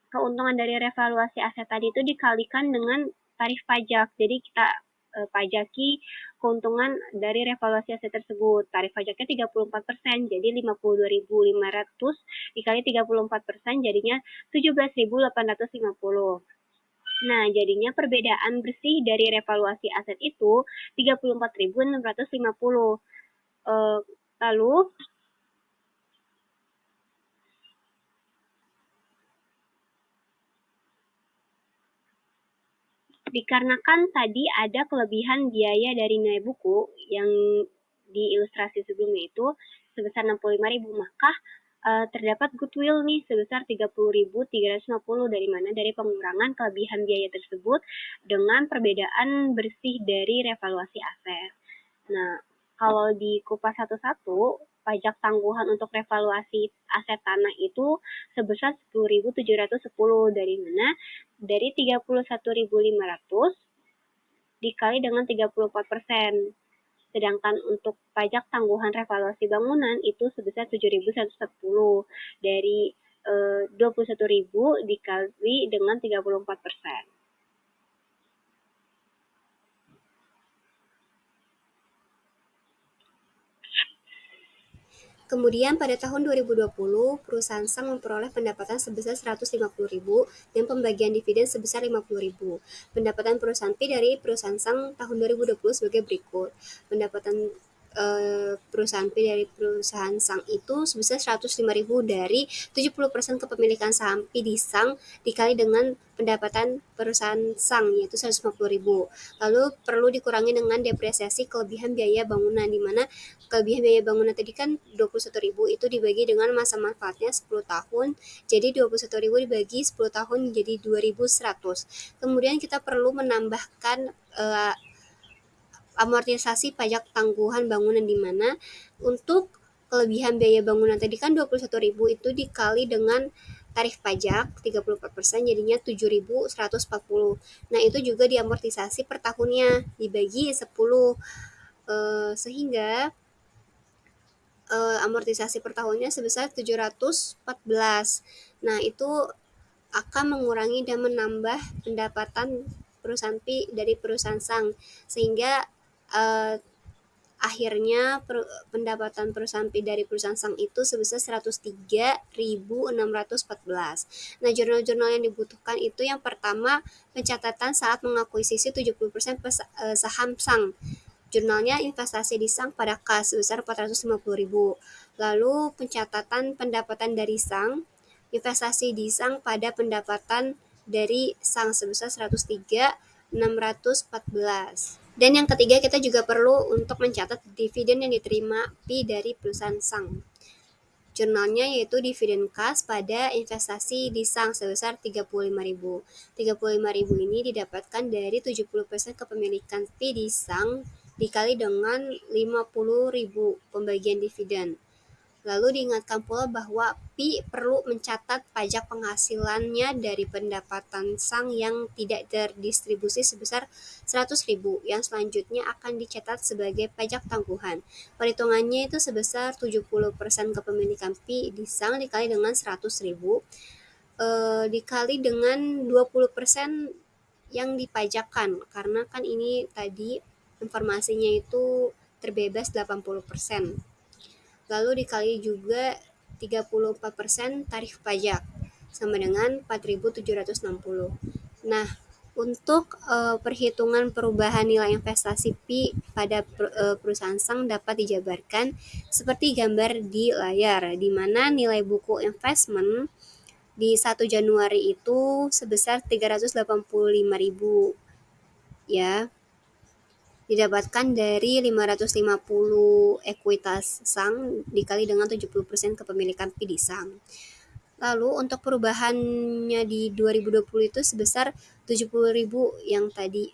Keuntungan dari revaluasi aset tadi itu dikalikan dengan tarif pajak. Jadi kita pajaki keuntungan dari revaluasi aset tersebut. Tarif pajaknya 34%, jadi 52.500 dikali 34% jadinya 17.850. Nah, jadinya perbedaan bersih dari revaluasi aset itu 34.650. Lalu dikarenakan tadi ada kelebihan biaya dari nilai buku yang di ilustrasi sebelumnya itu sebesar 65.000, maka terdapat goodwill nih sebesar 30.350 dari mana? Dari pengurangan kelebihan biaya tersebut dengan perbedaan bersih dari revaluasi aset. Nah, kalau di kupas satu-satu, pajak tangguhan untuk revaluasi aset tanah itu sebesar 10.710 dari mana? Dari 31.500 dikali dengan 34%. Sedangkan untuk pajak tangguhan revaluasi bangunan itu sebesar 7.110 dari 21.000 dikali dengan 34%. Kemudian pada tahun 2020, perusahaan Sang memperoleh pendapatan sebesar 150.000 dan pembagian dividen sebesar 50.000. Pendapatan perusahaan Pi dari perusahaan Sang tahun 2020 sebagai berikut. Pendapatan perusahaan Pi dari perusahaan Sang itu sebesar 105.000 dari 70% kepemilikan saham Pi di Sang dikali dengan pendapatan perusahaan Sang yaitu 150.000. Lalu perlu dikurangi dengan depresiasi kelebihan biaya bangunan, di mana kelebihan biaya bangunan tadi kan 21.000 itu dibagi dengan masa manfaatnya 10 tahun. Jadi 21.000 dibagi 10 tahun jadi 2.100. Kemudian kita perlu menambahkan amortisasi pajak tangguhan bangunan, di mana untuk kelebihan biaya bangunan tadi kan 21.000 itu dikali dengan tarif pajak 34% jadinya 7.140. Nah, itu juga diamortisasi per tahunnya dibagi 10 sehingga amortisasi per tahunnya sebesar 714. Nah, itu akan mengurangi dan menambah pendapatan perusahaan Pi dari perusahaan Sang, sehingga akhirnya pendapatan perusahaan Pi dari perusahaan Sang itu sebesar 103.614. Nah, jurnal-jurnal yang dibutuhkan itu yang pertama pencatatan saat mengakuisisi 70% saham Sang. Jurnalnya investasi di Sang pada kas sebesar 450.000. Lalu pencatatan pendapatan dari Sang, investasi di Sang pada pendapatan dari Sang sebesar 103.614. Dan yang ketiga, kita juga perlu untuk mencatat dividen yang diterima Pi dari perusahaan Sang. Jurnalnya yaitu dividen kas pada investasi di Sang sebesar 35.000. 35.000 ini didapatkan dari 70% kepemilikan Pi di Sang dikali dengan 50.000 pembagian dividen. Lalu diingatkan pula bahwa Pi perlu mencatat pajak penghasilannya dari pendapatan Sang yang tidak terdistribusi sebesar 100.000 yang selanjutnya akan dicatat sebagai pajak tangguhan. Perhitungannya itu sebesar 70% kepemilikan Pi di Sang dikali dengan 100.000 dikali dengan 20% yang dipajakan, karena kan ini tadi informasinya itu terbebas 80%. Lalu dikali juga 34% tarif pajak, sama dengan 4.760. Nah, untuk perhitungan perubahan nilai investasi Pi pada perusahaan Sang dapat dijabarkan seperti gambar di layar, di mana nilai buku investment di 1 Januari itu sebesar 385.000 ya, didapatkan dari 550 ekuitas Sang dikali dengan 70% kepemilikan Pi di Sang. Lalu untuk perubahannya di 2020 itu sebesar 70.000 yang tadi,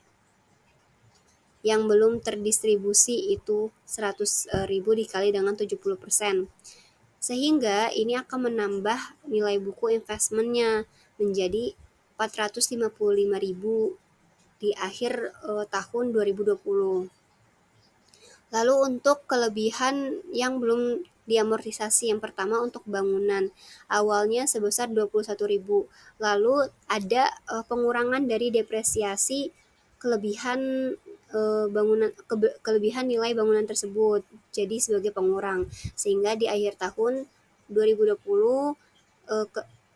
yang belum terdistribusi itu 100.000 dikali dengan 70%. Sehingga ini akan menambah nilai buku investmentnya menjadi 455.000 di akhir tahun 2020. Lalu untuk kelebihan yang belum diamortisasi, yang pertama untuk bangunan, awalnya sebesar 21.000. Lalu ada pengurangan dari depresiasi kelebihan kelebihan nilai bangunan tersebut jadi sebagai pengurang, sehingga di akhir tahun 2020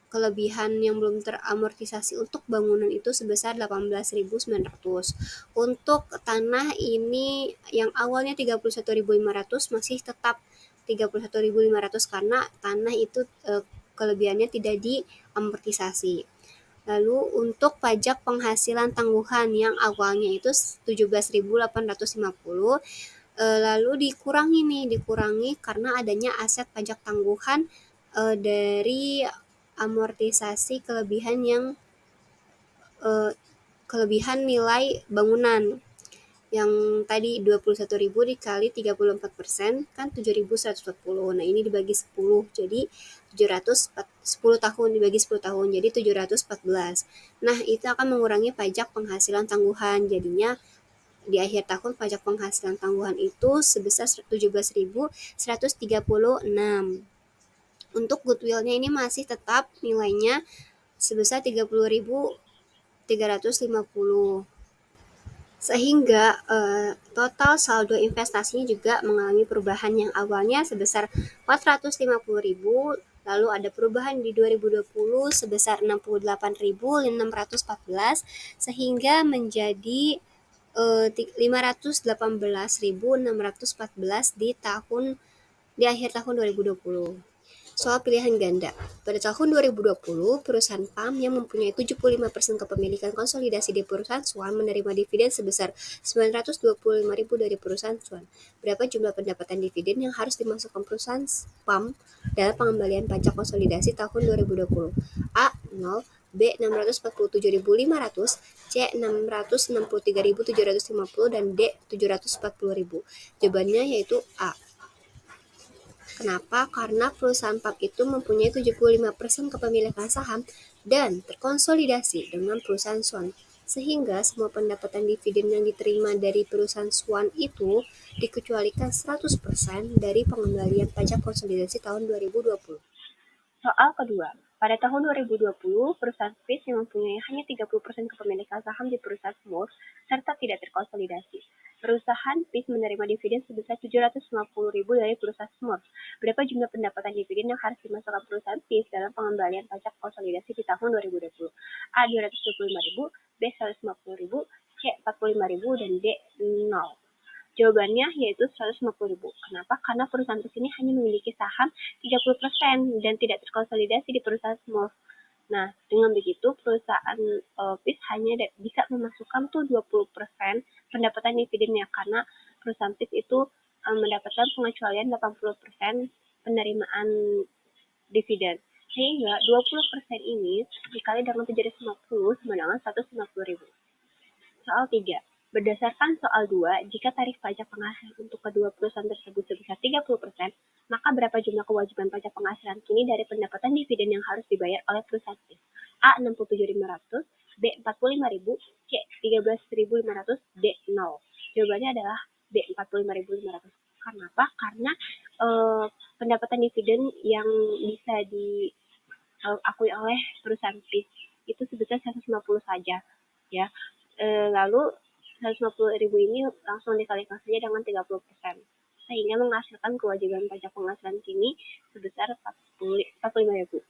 kelebihan yang belum teramortisasi untuk bangunan itu sebesar 18.900. Untuk tanah ini yang awalnya 31.500 masih tetap 31.500 karena tanah itu kelebihannya tidak diamortisasi. Lalu untuk pajak penghasilan tangguhan yang awalnya itu 17.850, lalu dikurangi karena adanya aset pajak tangguhan dari amortisasi kelebihan nilai bangunan yang tadi 21.000 dikali 34% kan 7.140. Nah, ini dibagi 10 jadi 10 tahun dibagi 10 tahun jadi 714. Nah, itu akan mengurangi pajak penghasilan tangguhan. Jadinya di akhir tahun pajak penghasilan tangguhan itu sebesar 17.136. Untuk goodwill-nya ini masih tetap nilainya sebesar 30.350. Sehingga total saldo investasinya juga mengalami perubahan yang awalnya sebesar 450.000, lalu ada perubahan di 2020 sebesar 68.614 sehingga menjadi 518.614 di akhir tahun 2020. Soal pilihan ganda. Pada tahun 2020, perusahaan PAM yang mempunyai 75% kepemilikan konsolidasi di perusahaan Swan menerima dividen sebesar 925.000 dari perusahaan Swan. Berapa jumlah pendapatan dividen yang harus dimasukkan perusahaan PAM dalam pengembalian pajak konsolidasi tahun 2020? A. 0, B. 647.500, C. 663.750, dan D. 740.000. Jawabannya yaitu A. Kenapa? Karena perusahaan PAM itu mempunyai 75% kepemilikan saham dan terkonsolidasi dengan perusahaan Swan. Sehingga semua pendapatan dividen yang diterima dari perusahaan Swan itu dikecualikan 100% dari pengembalian pajak konsolidasi tahun 2020. Soal kedua, pada tahun 2020, perusahaan Fish yang mempunyai hanya 30% kepemilikan saham di perusahaan Smurf serta tidak terkonsolidasi. Perusahaan Fish menerima dividen sebesar 750.000 dari perusahaan Smurf. Berapa jumlah pendapatan dividen yang harus dimasukkan perusahaan Fish dalam pengembalian pajak konsolidasi di tahun 2020? A. 225.000, B. 150.000, C. 45.000, dan D. 0. Jawabannya yaitu 150.000. Kenapa? Karena perusahaan Fish ini hanya memiliki saham 30% dan tidak terkonsolidasi di perusahaan Smurf. Nah, dengan begitu perusahaan PIS hanya bisa memasukkan tuh 20% pendapatan dividennya karena perusahaan PIS itu mendapatkan pengecualian 80% penerimaan dividen. Sehingga 20% ini dikali dengan 750 sama dengan 150.000. Soal 3. Berdasarkan soal 2, jika tarif pajak penghasilan untuk kedua perusahaan tersebut sebesar 30%, maka berapa jumlah kewajiban pajak penghasilan kini dari pendapatan dividen yang harus dibayar oleh perusahaan PIS? A. 67.500, B. 45.000, C. 13.500, D. 0. Jawabannya adalah B. 45.500. Kenapa? Karena pendapatan dividen yang bisa diakui oleh perusahaan PIS itu sebesar 150 saja, ya. Lalu 150.000 ini langsung dikalikan saja dengan 30%, sehingga menghasilkan kewajiban pajak penghasilan kini sebesar 45.000.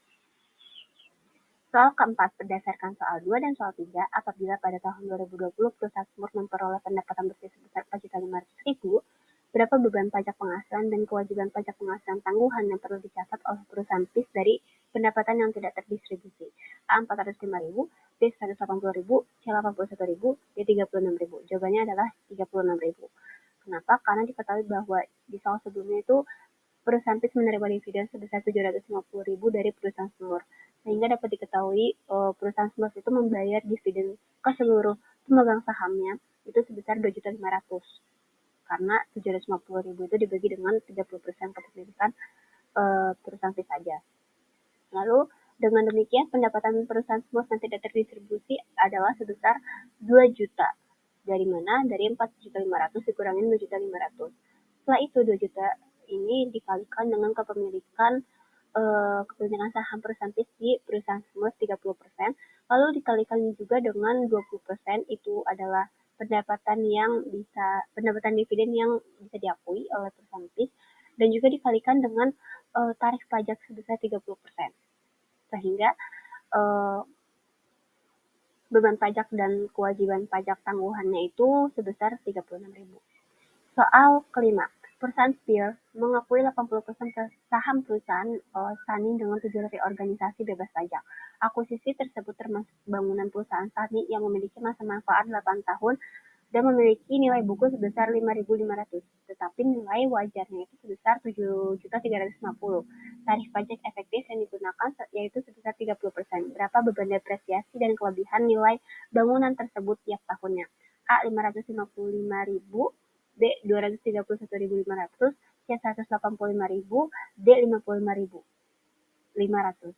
Soal keempat, berdasarkan soal 2 dan soal 3, apabila pada tahun 2020 perusahaan Smurf memperoleh pendapatan bersih sebesar 4.500.000, berapa beban pajak penghasilan dan kewajiban pajak penghasilan tangguhan yang perlu dicatat oleh perusahaan PIS dari pendapatan yang tidak terdistribusi? A. 405.000, B. 180.000, C. 81.000, D. 36.000. Jawabannya adalah 36.000. Kenapa? Karena diketahui bahwa di soal sebelumnya itu perusahaan PIS menerima dividen sebesar 750.000 dari perusahaan Smurf, sehingga dapat diketahui perusahaan Smurf itu membayar dividen ke seluruh pemegang sahamnya itu sebesar 2.500.000. Karena 750.000 itu dibagi dengan 30% kepemilikan perusahaan PIS saja. Lalu dengan demikian pendapatan perusahaan Smurf yang tidak terdistribusi adalah sebesar 2 juta. Dari mana? Dari 4.500.000 dikurangi 2.500.000. Setelah itu 2 juta ini dikalikan dengan kepemilikan saham perusahaan PIS di perusahaan Smurf 30%, lalu dikalikan juga dengan 20%, itu adalah pendapatan dividen yang bisa diakui oleh perusahaan PIS, dan juga dikalikan dengan tarif pajak sebesar 30%. Sehingga beban pajak dan kewajiban pajak tangguhannya itu sebesar 36.000. Soal kelima, perusahaan Spear mengakui 80% saham perusahaan Sani dengan tujuan reorganisasi bebas pajak. Akuisisi tersebut termasuk bangunan perusahaan Sani yang memiliki masa manfaat 8 tahun dan memiliki nilai buku sebesar 5.500, tetapi nilai wajarnya itu sebesar 7.350. Tarif pajak efektif yang digunakan yaitu sebesar 30%. Berapa beban depresiasi dan kelebihan nilai bangunan tersebut tiap tahunnya? A. 555.000, B. 231.500, C. 185.000, D. 55.500.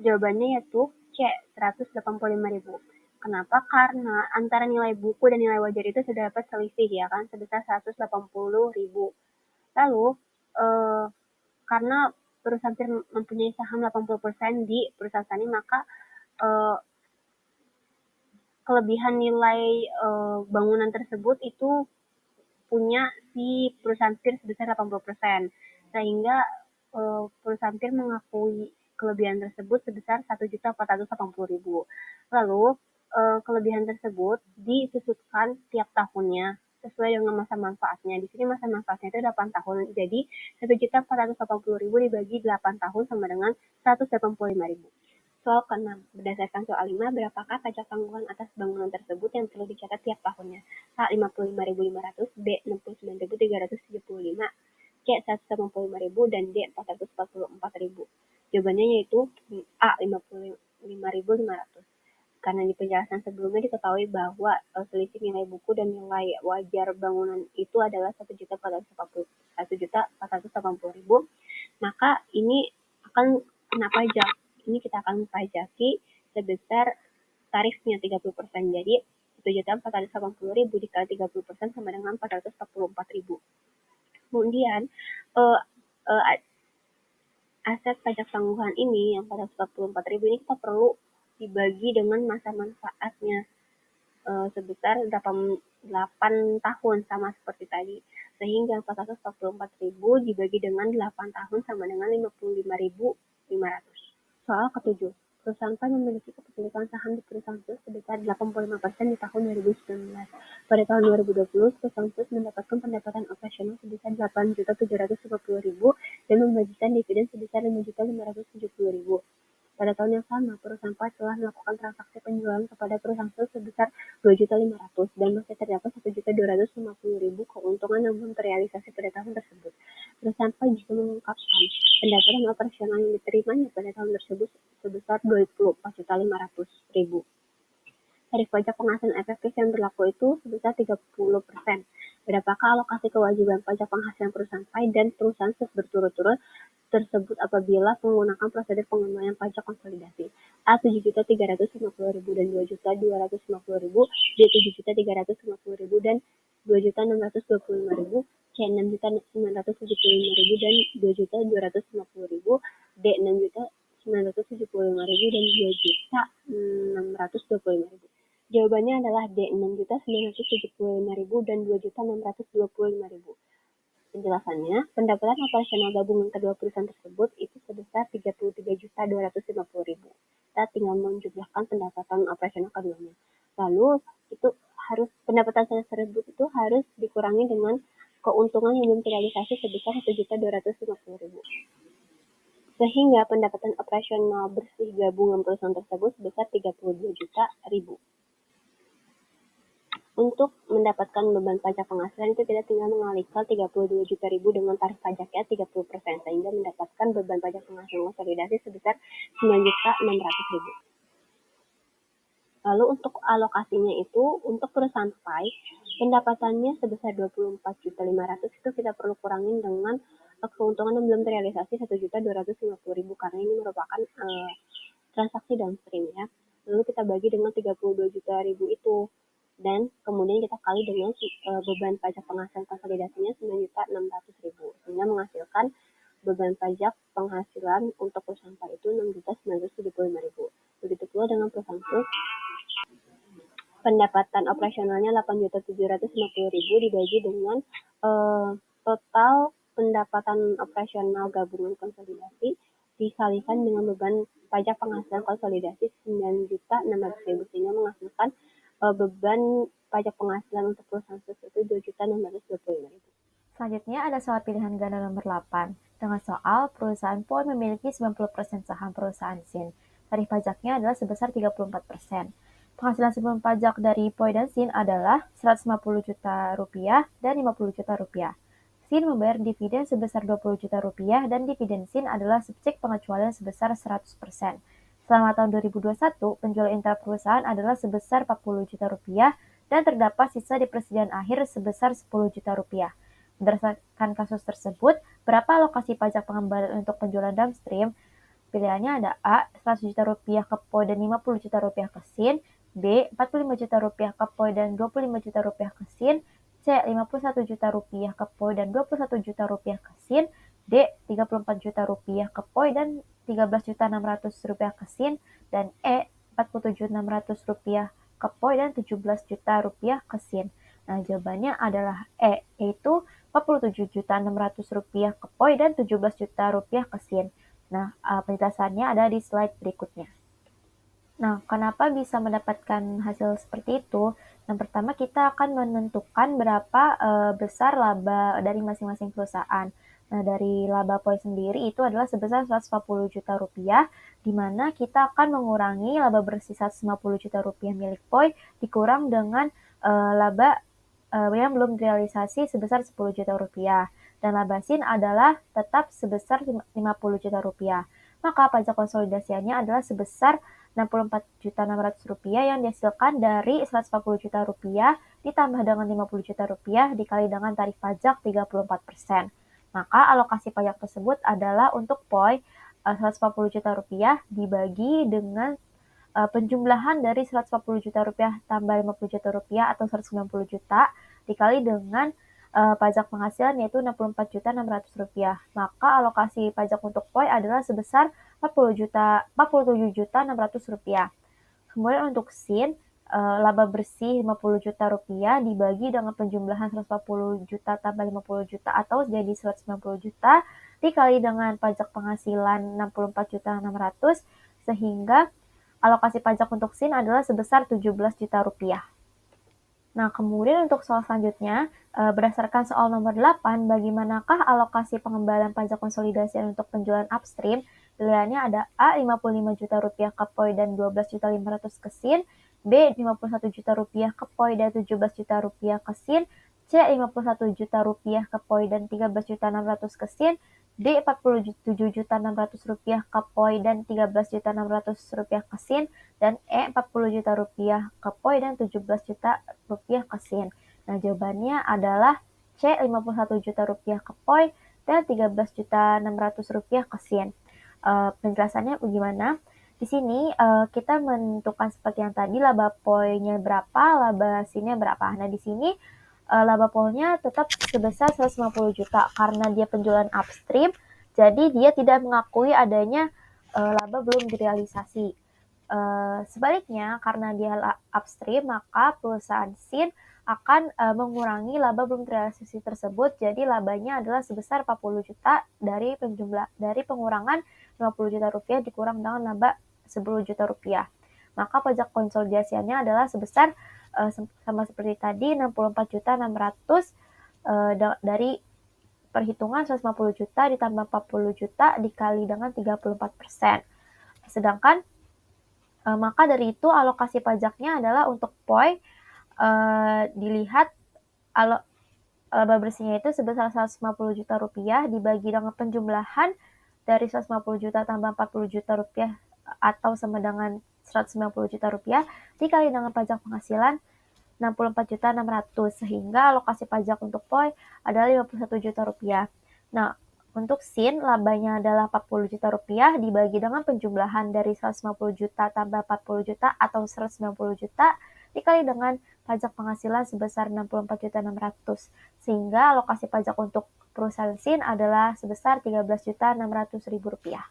Jawabannya yaitu C. 185.000. Kenapa? Karena antara nilai buku dan nilai wajar itu sudah dapat selisih, ya kan, sebesar 180.000. Lalu karena perusahaan mempunyai saham 80% di perusahaan Sani, maka kelebihan nilai bangunan tersebut itu punya si perusahaan PIR sebesar 80%, sehingga perusahaan PIR mengakui kelebihan tersebut sebesar 1.480.000. Lalu kelebihan tersebut disusutkan tiap tahunnya sesuai dengan masa manfaatnya. Di sini masa manfaatnya itu 8 tahun. Jadi 1.480.000 dibagi 8 tahun sama dengan 185.000. Soal ke-6. Berdasarkan soal 5, berapakah pajak tanggungan atas bangunan tersebut yang perlu dicatat tiap tahunnya? A. 55.500, B. 69.375, C. 185.000, dan D. 444.000. Jawabannya yaitu A. 55.500. Karena di penjelasan sebelumnya diketahui bahwa selisih nilai buku dan nilai wajar bangunan itu adalah 1.480.000, maka ini akan kena pajak. Ini kita akan pajaki sebesar tarifnya 30%. Jadi 1.480.000 dikali 30% sama dengan 444.000. Kemudian aset pajak tangguhan ini yang 444.000 ini kita perlu dibagi dengan masa manfaatnya sebesar 8 tahun sama seperti tadi. Sehingga 444.000 dibagi dengan 8 tahun sama dengan 55.500. Soal ke-7. Perusahaan PAN memiliki kepemilikan saham di perusahaan PLUS sebesar 85% di tahun 2019. Pada tahun 2020, perusahaan PLUS mendapatkan pendapatan operasional sebesar 8.750.000 dan membagikan dividen sebesar 5.570.000. Pada tahun yang sama, perusahaan PAI telah melakukan transaksi penjualan kepada perusahaan sales sebesar 2.500.000 dan masih terdapat 1.250.000 keuntungan yang belum terrealisasi pada tahun tersebut. Perusahaan PAI juga mengungkapkan pendapatan operasional yang diterimanya pada tahun tersebut sebesar 24.500.000. Tarif pajak penghasilan efektif yang berlaku itu sebesar 30%. Berapakah alokasi kewajiban pajak penghasilan perusahaan PAI dan perusahaan berturut-turut tersebut apabila menggunakan prosedur pengembalian pajak konsolidasi? A. 7.350.000 dan 2.250.000, B. 7.350.000 dan 2.625.000, C. 6.975.000 dan 2.250.000, D. 6.975.000 dan 2.625.000. Jawabannya adalah D. 6.975.000 dan 2.625.000. Penjelasannya, pendapatan operasional gabungan kedua perusahaan tersebut itu sebesar 33.250.000. Kita tinggal menjumlahkan pendapatan operasional keduanya. Lalu itu pendapatan tersebut itu harus dikurangi dengan keuntungan yang belum terrealisasi sebesar 1.250.000. Sehingga pendapatan operasional bersih gabungan perusahaan tersebut sebesar 32.000.000. Untuk mendapatkan beban pajak penghasilan itu kita tinggal mengalihkan 32.000.000 dengan tarif pajaknya 30%, sehingga mendapatkan beban pajak penghasilan konsolidasi sebesar 9.600.000. Lalu untuk alokasinya itu, untuk perusahaan PAI, pendapatannya sebesar 24.500.000 itu kita perlu kurangin dengan keuntungan yang belum terrealisasi 1.250.000 karena ini merupakan transaksi downstream ya. Lalu kita bagi dengan 32 juta ribu itu. Dan kemudian kita kali dengan beban pajak penghasilan konsolidasinya 9.600.000 sehingga menghasilkan beban pajak penghasilan untuk perusahaan PAI itu 6.975.000. Begitu pula dengan perusahaan sales, pendapatan operasionalnya 8.750.000 dibagi dengan total pendapatan operasional gabungan konsolidasi dikalikan dengan beban pajak penghasilan konsolidasi 9.600.000 sehingga menghasilkan beban pajak penghasilan untuk perusahaan tersebut 2.625.000. Selanjutnya ada soal pilihan ganda nomor 8. Dengan soal perusahaan POI memiliki 90% saham perusahaan SIN. Tarif pajaknya adalah sebesar 34%. Penghasilan sebelum pajak dari POI dan SIN adalah 150 juta rupiah dan 50 juta rupiah. SIN membayar dividen sebesar 20 juta rupiah dan dividen SIN adalah subjek pengecualian sebesar 100%. Selama tahun 2021, penjualan intra perusahaan adalah sebesar 40 juta rupiah dan terdapat sisa di persediaan akhir sebesar 10 juta rupiah. Berdasarkan kasus tersebut, berapa alokasi pajak pengembalian untuk penjualan downstream? Pilihannya ada A. 100 juta rupiah ke POI dan 50 juta rupiah ke SIN, B. 45 juta rupiah ke POI dan 25 juta rupiah ke SIN, C. 51 juta rupiah ke POI dan 21 juta rupiah ke SIN, D. 34 juta rupiah ke POI dan 13.600 rupiah ke SIN, dan E. 47.600 rupiah ke POI dan 17 juta rupiah ke SIN. Nah, jawabannya adalah E, yaitu 47.600 rupiah ke POI dan 17 juta rupiah ke SIN. Nah, penjelasannya ada di slide berikutnya. Nah, kenapa bisa mendapatkan hasil seperti itu? Yang pertama, kita akan menentukan berapa besar laba dari masing-masing perusahaan. Nah, dari laba POI sendiri itu adalah sebesar 140 juta rupiah, di mana kita akan mengurangi laba bersih 150 juta rupiah milik POI, dikurang dengan laba yang belum realisasi sebesar 10 juta rupiah. Dan laba SIN adalah tetap sebesar 50 juta rupiah. Maka pajak konsolidasiannya adalah sebesar 64.600 rupiah yang dihasilkan dari 140 juta rupiah ditambah dengan 50 juta rupiah dikali dengan tarif pajak 34%. Maka alokasi pajak tersebut adalah untuk POI 140 juta rupiah dibagi dengan penjumlahan dari 140 juta rupiah tambah 50 juta rupiah atau 190 juta dikali dengan pajak penghasilan yaitu 64.600 rupiah. Maka alokasi pajak untuk POI adalah sebesar 47.600 rupiah. Kemudian untuk SIN, laba bersih 50 juta rupiah dibagi dengan penjumlahan 140 juta tambah 50 juta atau jadi 190 juta dikali dengan pajak penghasilan 64.600 sehingga alokasi pajak untuk SIN adalah sebesar 17 juta rupiah. Nah, kemudian untuk soal selanjutnya, berdasarkan soal nomor 8, bagaimanakah alokasi pengembalian pajak konsolidasi untuk penjualan upstream? Pilihannya ada A. 55 juta rupiah ke POI dan 12.500.000 ke SIN, B. 51 juta rupiah ke POI dan 17 juta rupiah ke SIN, C. 51 juta rupiah ke POI dan 13.600.000 ke SIN, D. 47 juta 600 rupiah ke POI dan 13 juta 600 rupiah ke SIN, dan E. 40 juta rupiah ke POI dan 17 juta rupiah ke SIN. Nah, jawabannya adalah C. 51 juta rupiah ke POI dan 13 juta 600 rupiah ke SIN. Penjelasannya bagaimana? Di sini kita menentukan seperti yang tadi, laba POI-nya berapa, laba SIN-nya berapa. Nah, di sini laba POI-nya tetap sebesar 150 juta karena dia penjualan upstream, jadi dia tidak mengakui adanya laba belum direalisasi. Sebaliknya, karena dia upstream, maka perusahaan SIN akan mengurangi laba belum terrealisasi tersebut, jadi labanya adalah sebesar 40 juta dari pengurangan 50 juta rupiah dikurang dengan laba 10 juta rupiah. Maka pajak konsolidasiannya adalah sebesar sama seperti tadi 64.600 dari perhitungan 150 juta ditambah 40 juta dikali dengan 34%. Sedangkan maka dari itu alokasi pajaknya adalah untuk POI dilihat laba bersihnya itu sebesar 150 juta rupiah dibagi dengan penjumlahan dari 150 juta tambah 40 juta rupiah atau sama dengan 190 juta rupiah dikali dengan pajak penghasilan 64.600.000 sehingga alokasi pajak untuk POI adalah 51 juta rupiah. Nah, untuk SIN labanya adalah 40 juta rupiah dibagi dengan penjumlahan dari 150 juta tambah 40 juta atau 190 juta dikali dengan pajak penghasilan sebesar 64.600.000 sehingga alokasi pajak untuk perusahaan SIN adalah sebesar 13.600.000 rupiah.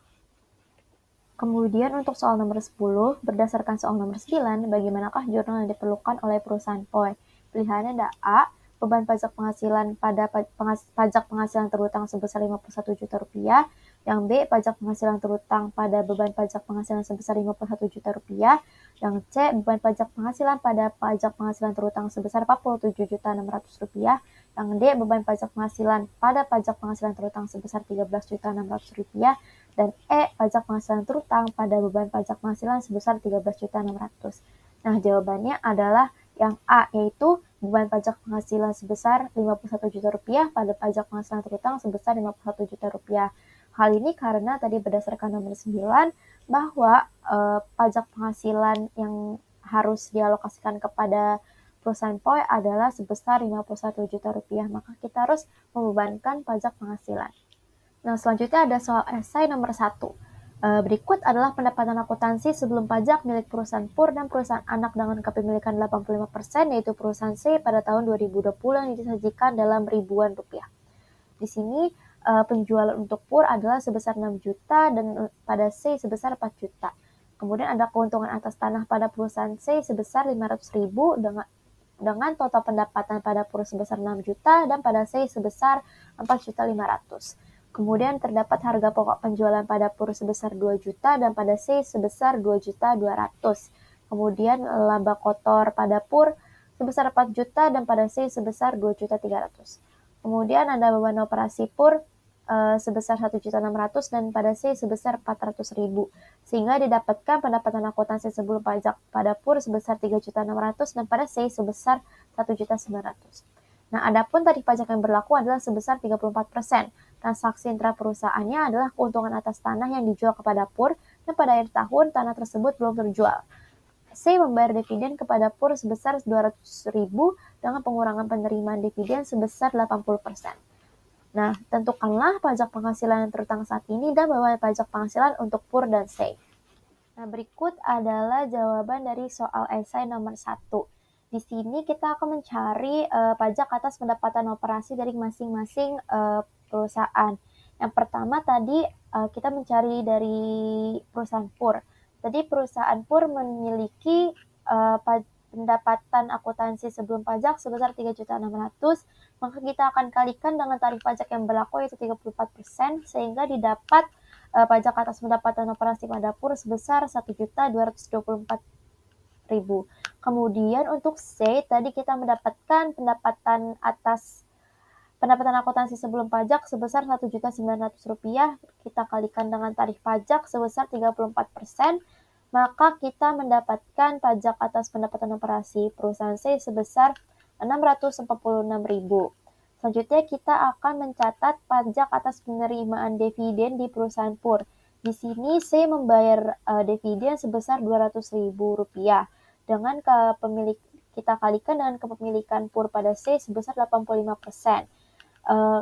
Kemudian untuk soal nomor 10, berdasarkan soal nomor 9, bagaimanakah jurnal yang diperlukan oleh perusahaan POI? Pilihannya ada A. Beban pajak penghasilan pada pajak penghasilan terutang sebesar 51 juta rupiah. Yang B. Pajak penghasilan terutang pada beban pajak penghasilan sebesar 51 juta rupiah. Yang C. Beban pajak penghasilan pada pajak penghasilan terutang sebesar 47 juta 600 rupiah. Yang D. Beban pajak penghasilan pada pajak penghasilan terutang sebesar 13 juta 600 rupiah. Dan E. Pajak penghasilan terutang pada beban pajak penghasilan sebesar 13 juta 600. Nah, jawabannya adalah yang A, yaitu beban pajak penghasilan sebesar 51 juta rupiah pada pajak penghasilan terutang sebesar 51 juta rupiah. Hal ini karena tadi berdasarkan nomor 9 bahwa pajak penghasilan yang harus dialokasikan kepada perusahaan POI adalah sebesar 51 juta rupiah, maka kita harus membebankan pajak penghasilan. Nah, selanjutnya ada soal esai nomor 1. Berikut adalah pendapatan akuntansi sebelum pajak milik perusahaan PUR dan perusahaan anak dengan kepemilikan 85%, yaitu perusahaan C pada tahun 2020 yang disajikan dalam ribuan rupiah. Di sini penjualan untuk PUR adalah sebesar 6 juta dan pada C sebesar 4 juta. Kemudian ada keuntungan atas tanah pada perusahaan C sebesar 500.000 dengan total pendapatan pada PUR sebesar 6 juta dan pada C sebesar 4.500.000. Kemudian terdapat harga pokok penjualan pada PUR sebesar 2 juta dan pada C sebesar 2.200.000. Kemudian laba kotor pada PUR sebesar 4 juta dan pada C sebesar 2.300.000. Kemudian ada beban operasi PUR sebesar 1.600.000 dan pada C sebesar 400.000. Sehingga didapatkan pendapatan akuntansi sebelum pajak pada PUR sebesar 3.600.000 dan pada C sebesar 1.900.000. Nah, adapun tarif pajak yang berlaku adalah sebesar 34%. Transaksi intra perusahaannya adalah keuntungan atas tanah yang dijual kepada PUR dan pada akhir tahun tanah tersebut belum terjual. C. Membayar dividen kepada PUR sebesar 200.000 dengan pengurangan penerimaan dividen sebesar 80%. Nah, tentukanlah pajak penghasilan yang terutang saat ini dan beban pajak penghasilan untuk PUR dan C. Nah, berikut adalah jawaban dari soal esai nomor 1. Di sini kita akan mencari pajak atas pendapatan operasi dari masing-masing perusahaan. Yang pertama tadi kita mencari dari perusahaan PUR. Tadi perusahaan PUR memiliki pendapatan akuntansi sebelum pajak sebesar 3.600.000, maka kita akan kalikan dengan tarif pajak yang berlaku yaitu 34% sehingga didapat pajak atas pendapatan operasi pada PUR sebesar 1.224.000. Kemudian untuk C, tadi kita mendapatkan pendapatan atas pendapatan akuntansi sebelum pajak sebesar Rp1.900.000, kita kalikan dengan tarif pajak sebesar 34%, maka kita mendapatkan pajak atas pendapatan operasi perusahaan C sebesar Rp646.000. Selanjutnya kita akan mencatat pajak atas penerimaan dividen di perusahaan PUR. Di sini C membayar dividen sebesar Rp200.000 dengan kita kalikan dengan kepemilikan PUR pada C sebesar 85%.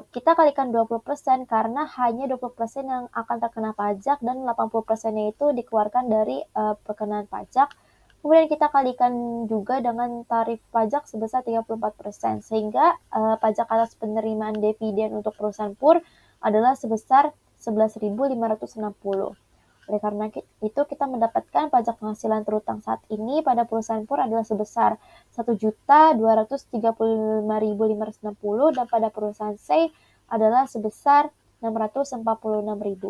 Kita kalikan 20% karena hanya 20% yang akan terkena pajak dan 80%-nya itu dikeluarkan dari perkenaan pajak. Kemudian kita kalikan juga dengan tarif pajak sebesar 34%, sehingga pajak atas penerimaan dividen untuk perusahaan PUR adalah sebesar 11.560. Oleh karena itu, kita mendapatkan pajak penghasilan terutang saat ini pada perusahaan PUR adalah sebesar Rp1.235.560 dan pada perusahaan C adalah sebesar Rp646.000.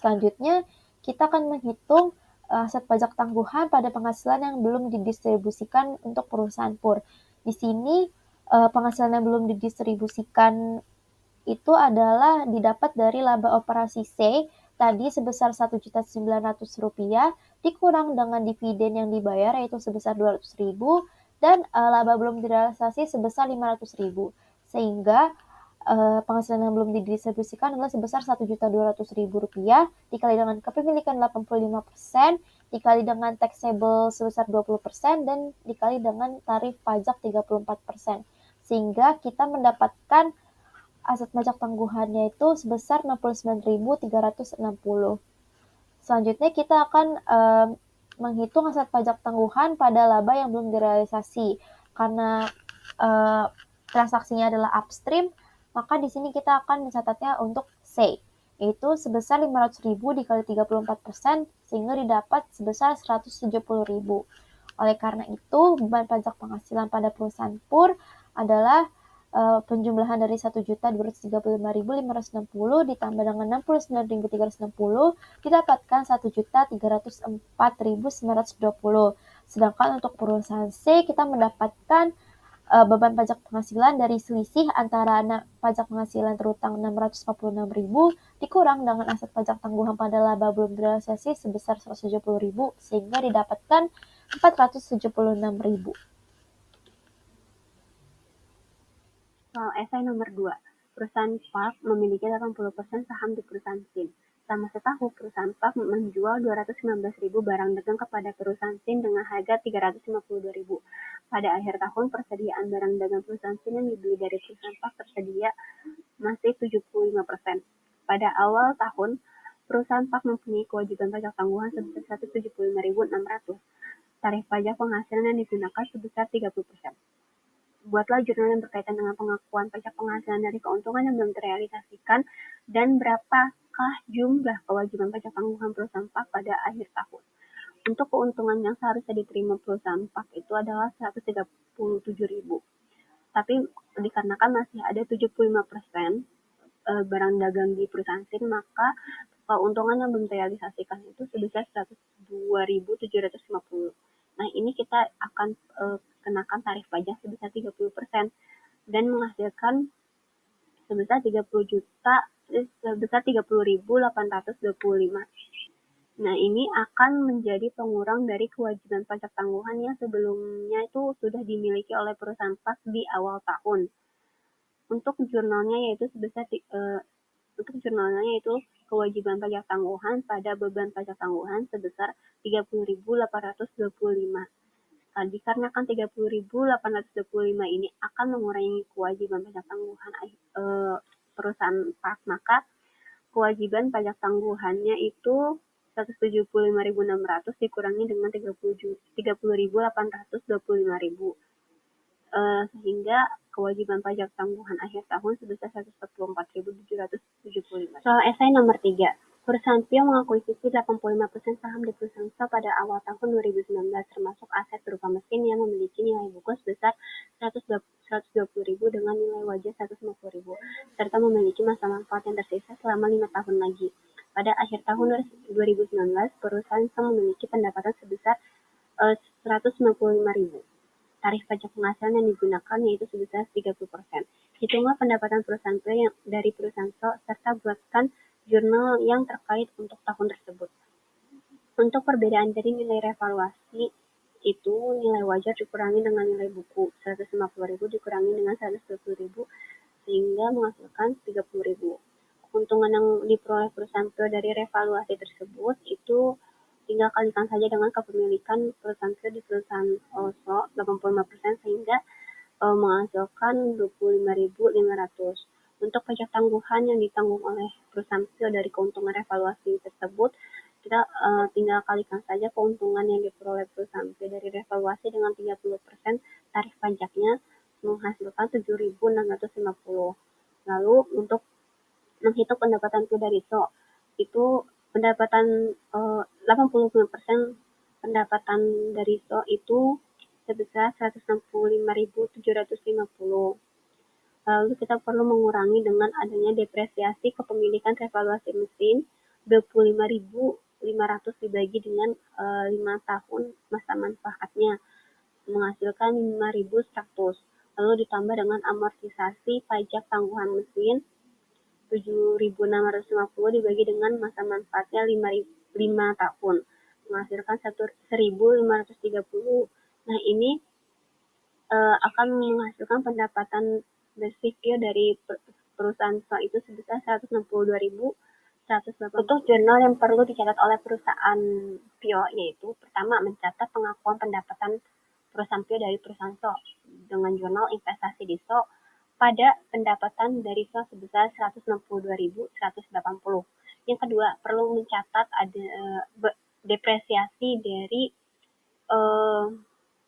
Selanjutnya, kita akan menghitung aset pajak tangguhan pada penghasilan yang belum didistribusikan untuk perusahaan PUR. Di sini, penghasilan yang belum didistribusikan itu adalah didapat dari laba operasi C tadi sebesar Rp1.900.000 dikurang dengan dividen yang dibayar yaitu sebesar Rp200.000 dan laba belum direalisasi sebesar Rp500.000, sehingga penghasilan yang belum didistribusikan adalah sebesar Rp1.200.000 dikali dengan kepemilikan 85%, dikali dengan taxable sebesar 20%, dan dikali dengan tarif pajak 34%, sehingga kita mendapatkan aset pajak tangguhannya itu sebesar Rp69.360. Selanjutnya kita akan menghitung aset pajak tangguhan pada laba yang belum direalisasi. Karena transaksinya adalah upstream, maka di sini kita akan mencatatnya untuk C, yaitu sebesar Rp500.000 dikali 34%, sehingga didapat sebesar Rp170.000. Oleh karena itu, beban pajak penghasilan pada perusahaan PUR adalah penjumlahan dari Rp1.235.560 ditambah dengan Rp69.360 didapatkan Rp1.304.920. Sedangkan untuk perusahaan C kita mendapatkan beban pajak penghasilan dari selisih antara pajak penghasilan terutang Rp646.000 dikurang dengan aset pajak tangguhan pada laba belum direalisasi sebesar Rp170.000, sehingga didapatkan Rp476.000. Soal esai nomor 2. Perusahaan PARK memiliki 80% saham di perusahaan SIN. Selama setahun, perusahaan PARK menjual 219.000 barang dagang kepada perusahaan SIN dengan harga 352.000. Pada akhir tahun, persediaan barang dagang perusahaan SIN yang dibeli dari perusahaan PARK tersedia masih 75%. Pada awal tahun, perusahaan PARK mempunyai kewajiban pajak tangguhan sebesar Rp175.600. Tarif pajak penghasilan yang digunakan sebesar 30%. Buatlah jurnal yang berkaitan dengan pengakuan pajak penghasilan dari keuntungan yang belum terrealisasikan dan berapakah jumlah kewajiban pajak tangguhan perusahaan PARK pada akhir tahun. Untuk keuntungan yang seharusnya diterima perusahaan PARK itu adalah Rp137.000. Tapi dikarenakan masih ada 75% barang dagang di perusahaan SIN, maka keuntungan yang belum terrealisasikan itu sebesar Rp102.750. Nah, ini kita akan kenakan tarif pajak sebesar 30% dan menghasilkan sebesar 30.825. Nah, ini akan menjadi pengurang dari kewajiban pajak tangguhan yang sebelumnya itu sudah dimiliki oleh perusahaan PARK di awal tahun. Untuk jurnalnya yaitu kewajiban pajak tangguhan pada beban pajak tangguhan sebesar 30.825. Dikarenakan 30.825 ini akan mengurangi kewajiban pajak tangguhan perusahaan PARK, maka kewajiban pajak tangguhannya itu 175.600 dikurangi dengan 30.825.000, sehingga kewajiban pajak tangguhan akhir tahun sebesar 144.775. Soal esai nomor 3. Perusahaan Pio mengakuisisi 85% saham di perusahaan SO pada awal tahun 2019, termasuk aset berupa mesin yang memiliki nilai buku sebesar Rp120.000 dengan nilai wajar Rp150.000, serta memiliki masa manfaat yang tersisa selama 5 tahun lagi. Pada akhir tahun 2019, perusahaan SO memiliki pendapatan sebesar Rp195.000. Tarif pajak penghasilan yang digunakan yaitu sebesar 30%. Hitunglah pendapatan perusahaan P dari perusahaan SO, serta buatkan jurnal yang terkait untuk tahun tersebut. Untuk perbedaan dari nilai revaluasi, itu nilai wajar dikurangi dengan nilai buku, 150.000 dikurangi dengan 120.000, sehingga menghasilkan 30.000. Keuntungan yang diperoleh perusahaan P dari revaluasi tersebut itu tinggal kalikan saja dengan kepemilikan perusahaan P di perusahaan SO 85%, sehingga menghasilkan 25.500. Untuk pajak tangguhan yang ditanggung oleh perusahaan P dari keuntungan revaluasi tersebut, kita tinggal kalikan saja keuntungan yang diperoleh perusahaan P dari revaluasi dengan 30% tarif pajaknya, menghasilkan 7.650. Lalu untuk menghitung pendapatan P dari SO, itu pendapatan 85% pendapatan dari SO itu sebesar 165.750. Lalu kita perlu mengurangi dengan adanya depresiasi kepemilikan revaluasi mesin 25.500 dibagi dengan 5 tahun masa manfaatnya, menghasilkan 5.100. Lalu ditambah dengan amortisasi pajak tangguhan mesin 7.650 dibagi dengan masa manfaatnya 5 tahun, menghasilkan 1.530. Nah, ini akan menghasilkan pendapatan basic dari perusahaan SO itu sebesar 162.180. Untuk jurnal yang perlu dicatat oleh perusahaan PIO yaitu pertama, mencatat pengakuan pendapatan perusahaan PIO dari perusahaan SO dengan jurnal investasi di SO pada pendapatan dari SO sebesar 162.180. Yang kedua, perlu mencatat ada depresiasi dari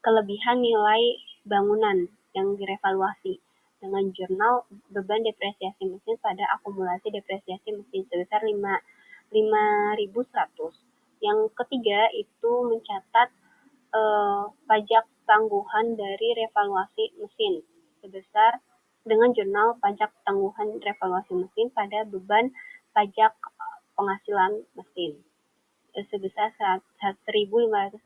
kelebihan nilai bangunan yang direvaluasi dengan jurnal beban depresiasi mesin pada akumulasi depresiasi mesin sebesar 5.100. Yang ketiga itu mencatat pajak tangguhan dari revaluasi mesin sebesar dengan jurnal pajak tangguhan revaluasi mesin pada beban pajak penghasilan mesin sebesar 1.530.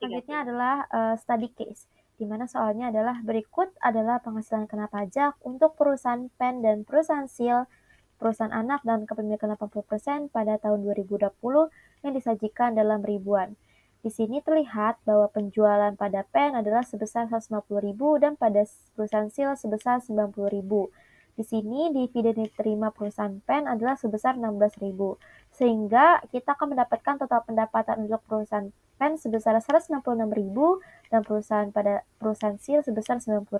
Selanjutnya adalah study case, di mana soalnya adalah berikut adalah penghasilan kena pajak untuk perusahaan PEN dan perusahaan SIL, perusahaan anak dan kepemilikan 80% pada tahun 2020 yang disajikan dalam ribuan. Di sini terlihat bahwa penjualan pada PEN adalah sebesar 150.000 dan pada perusahaan SIL sebesar 90.000. Di sini dividen diterima perusahaan PEN adalah sebesar 16.000. Sehingga kita akan mendapatkan total pendapatan untuk perusahaan PEN sebesar 166.000 dan perusahaan SIL sebesar 90.000.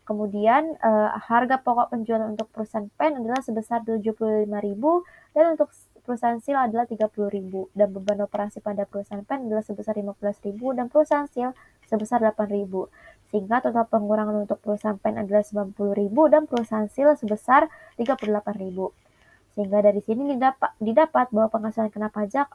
Kemudian harga pokok penjualan untuk perusahaan PEN adalah sebesar 75.000 dan untuk perusahaan SIL adalah 30.000 dan beban operasi pada perusahaan PEN adalah sebesar 15.000 dan perusahaan SIL sebesar 8.000. Sehingga total pengurangan untuk perusahaan PEN adalah 90.000 dan perusahaan SIL sebesar 38.000. Sehingga dari sini didapat bahwa penghasilan kena pajak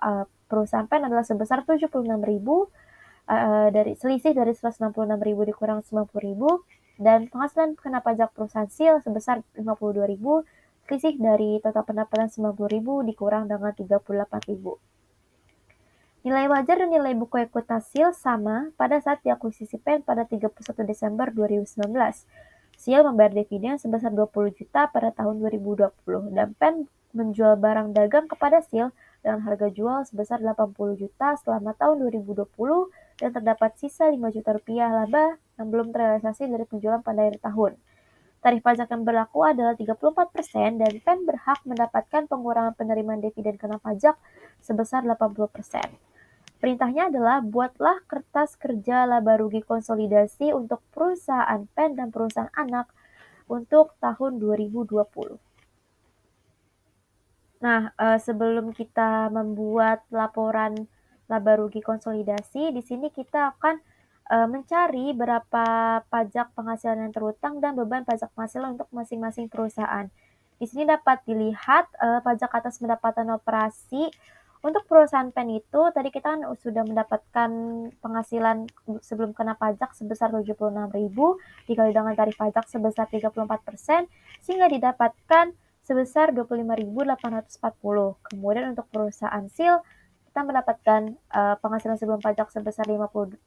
perusahaan PEN adalah sebesar 76.000, dari selisih dari 166.000 dikurang 90.000, dan penghasilan kena pajak perusahaan SIL sebesar 52.000, selisih dari total pendapatan 90.000 dikurang dengan 38.000. Nilai wajar dan nilai buku ekuitas SIL sama pada saat diakuisisi PEN pada 31 Desember 2019. SIL membayar dividen sebesar 20 juta pada tahun 2020 dan PEN menjual barang dagang kepada SIL dengan harga jual sebesar 80 juta selama tahun 2020 dan terdapat sisa 5 juta rupiah laba yang belum terrealisasi dari penjualan pada akhir tahun. Tarif pajak yang berlaku adalah 34% dan PEN berhak mendapatkan pengurangan penerimaan dividen kena pajak sebesar 80%. Perintahnya adalah buatlah kertas kerja laba rugi konsolidasi untuk perusahaan PEN dan perusahaan anak untuk tahun 2020. Nah, sebelum kita membuat laporan laba rugi konsolidasi, di sini kita akan mencari berapa pajak penghasilan yang terutang dan beban pajak penghasilan untuk masing-masing perusahaan. Di sini dapat dilihat pajak atas pendapatan operasi untuk perusahaan PEN itu tadi kita kan sudah mendapatkan penghasilan sebelum kena pajak sebesar 76.000 dikali dengan tarif pajak sebesar 34%, sehingga didapatkan sebesar 25.840. Kemudian untuk perusahaan SIL kita mendapatkan penghasilan sebelum pajak sebesar 52.000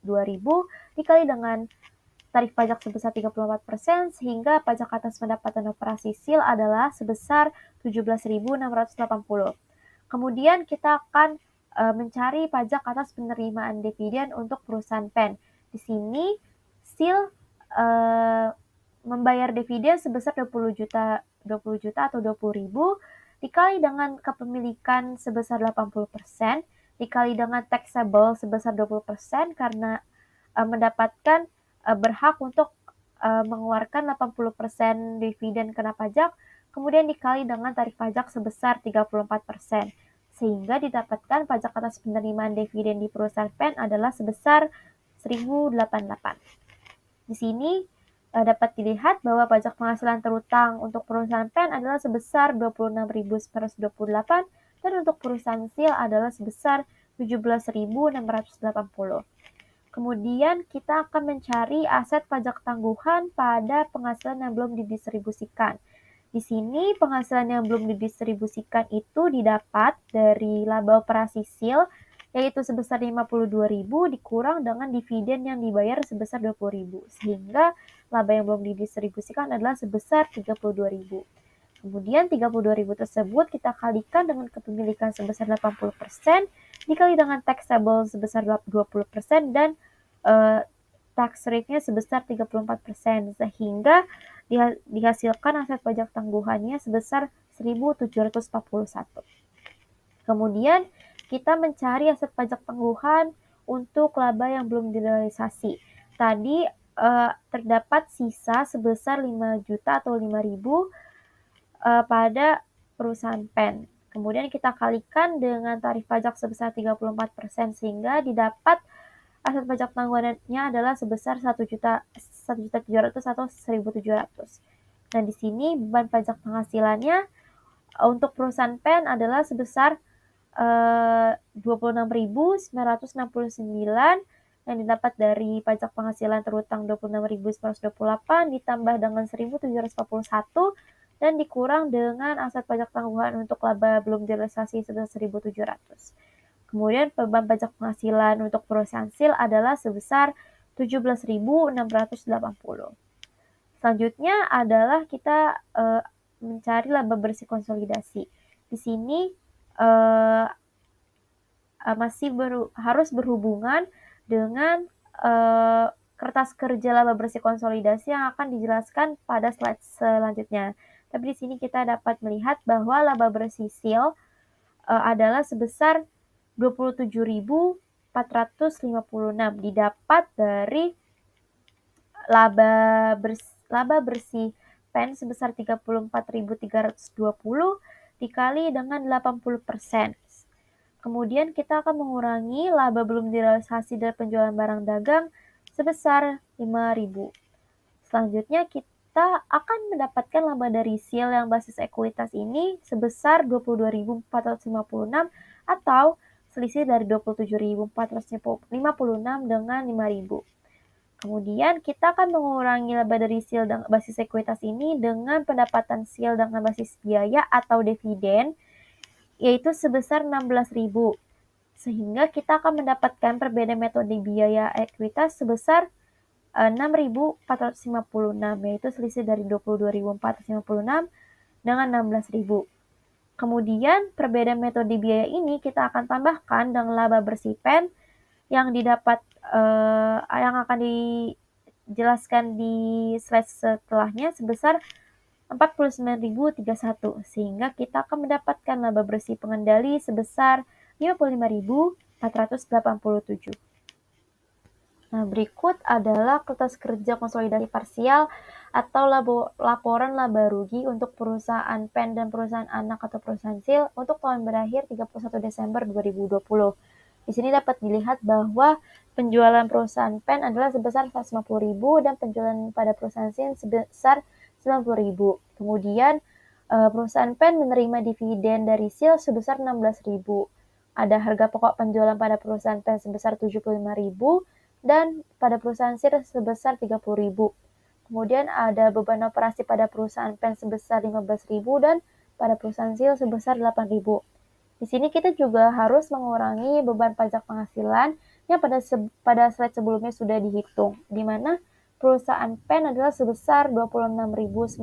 dikali dengan tarif pajak sebesar 34%, sehingga pajak atas pendapatan operasi SIL adalah sebesar 17.680. Kemudian kita akan mencari pajak atas penerimaan dividen untuk perusahaan PEN. Di sini SIL membayar dividen sebesar 20 juta atau 20.000 dikali dengan kepemilikan sebesar 80%, dikali dengan taxable sebesar 20% karena mendapatkan berhak untuk mengeluarkan 80% dividen kena pajak, kemudian dikali dengan tarif pajak sebesar 34%, sehingga didapatkan pajak atas penerimaan dividen di perusahaan PEN adalah sebesar 1.088. Di sini dapat dilihat bahwa pajak penghasilan terutang untuk perusahaan PEN adalah sebesar 26.928 dan untuk perusahaan SIL adalah sebesar 17.680. Kemudian kita akan mencari aset pajak tangguhan pada penghasilan yang belum didistribusikan. Di sini penghasilan yang belum didistribusikan itu didapat dari laba operasi SIL, yaitu sebesar 52.000 dikurang dengan dividen yang dibayar sebesar 20.000, sehingga laba yang belum didistribusikan adalah sebesar 32.000. Kemudian 32.000 tersebut kita kalikan dengan kepemilikan sebesar 80%, dikali dengan taxable sebesar 20% dan tax rate-nya sebesar 34%, sehingga dihasilkan aset pajak tangguhannya sebesar 1.741. Kemudian kita mencari aset pajak tangguhan untuk laba yang belum direalisasi. Tadi terdapat sisa sebesar 5 juta atau 5.000 pada perusahaan PEN. Kemudian kita kalikan dengan tarif pajak sebesar 34%, sehingga didapat aset pajak tangguhannya adalah sebesar 1.700.000 atau 1.700. Nah, di sini beban pajak penghasilannya untuk perusahaan PEN adalah sebesar 26.969 yang didapat dari pajak penghasilan terutang 26.928 ditambah dengan 1.741 dan dikurang dengan aset pajak tangguhan untuk laba belum direalisasi sebesar 1.700. Kemudian beban pajak penghasilan untuk perusahaan SIL adalah sebesar 17.680. Selanjutnya adalah kita mencari laba bersih konsolidasi. Di sini masih harus berhubungan dengan kertas kerja laba bersih konsolidasi yang akan dijelaskan pada slide selanjutnya. Tapi di sini kita dapat melihat bahwa laba bersih SIL adalah sebesar 27.456 didapat dari laba bersih PEN sebesar 34.320 dikali dengan 80%. Kemudian kita akan mengurangi laba belum direalisasi dari penjualan barang dagang sebesar 5.000. Selanjutnya kita akan mendapatkan laba dari SIL yang basis ekuitas ini sebesar 22.456 atau selisih dari 27.456 dengan 5.000. Kemudian kita akan mengurangi laba dari SIL dengan basis ekuitas ini dengan pendapatan SIL dengan basis biaya atau dividen, yaitu sebesar 16.000. Sehingga kita akan mendapatkan perbedaan metode biaya ekuitas sebesar 6.456, yaitu selisih dari 22.456 dengan 16.000. Kemudian perbedaan metode biaya ini kita akan tambahkan dengan laba bersih PEN yang didapat yang akan dijelaskan di slide setelahnya sebesar 49.031, sehingga kita akan mendapatkan laba bersih pengendali sebesar 55.487. Nah, berikut adalah kertas kerja konsolidasi parsial atau laporan laba rugi untuk perusahaan PEN dan perusahaan anak atau perusahaan SIL untuk tahun berakhir 31 Desember 2020. Di sini dapat dilihat bahwa penjualan perusahaan PEN adalah sebesar 150.000 dan penjualan pada perusahaan SIL sebesar 90.000. Kemudian perusahaan PEN menerima dividen dari SIL sebesar 16.000. Ada harga pokok penjualan pada perusahaan PEN sebesar 75.000 dan pada perusahaan SIL sebesar 30.000. Kemudian ada beban operasi pada perusahaan PEN sebesar 15.000 dan pada perusahaan SIL sebesar 8.000. Di sini kita juga harus mengurangi beban pajak penghasilan yang pada slide sebelumnya sudah dihitung, di mana perusahaan PEN adalah sebesar 26.969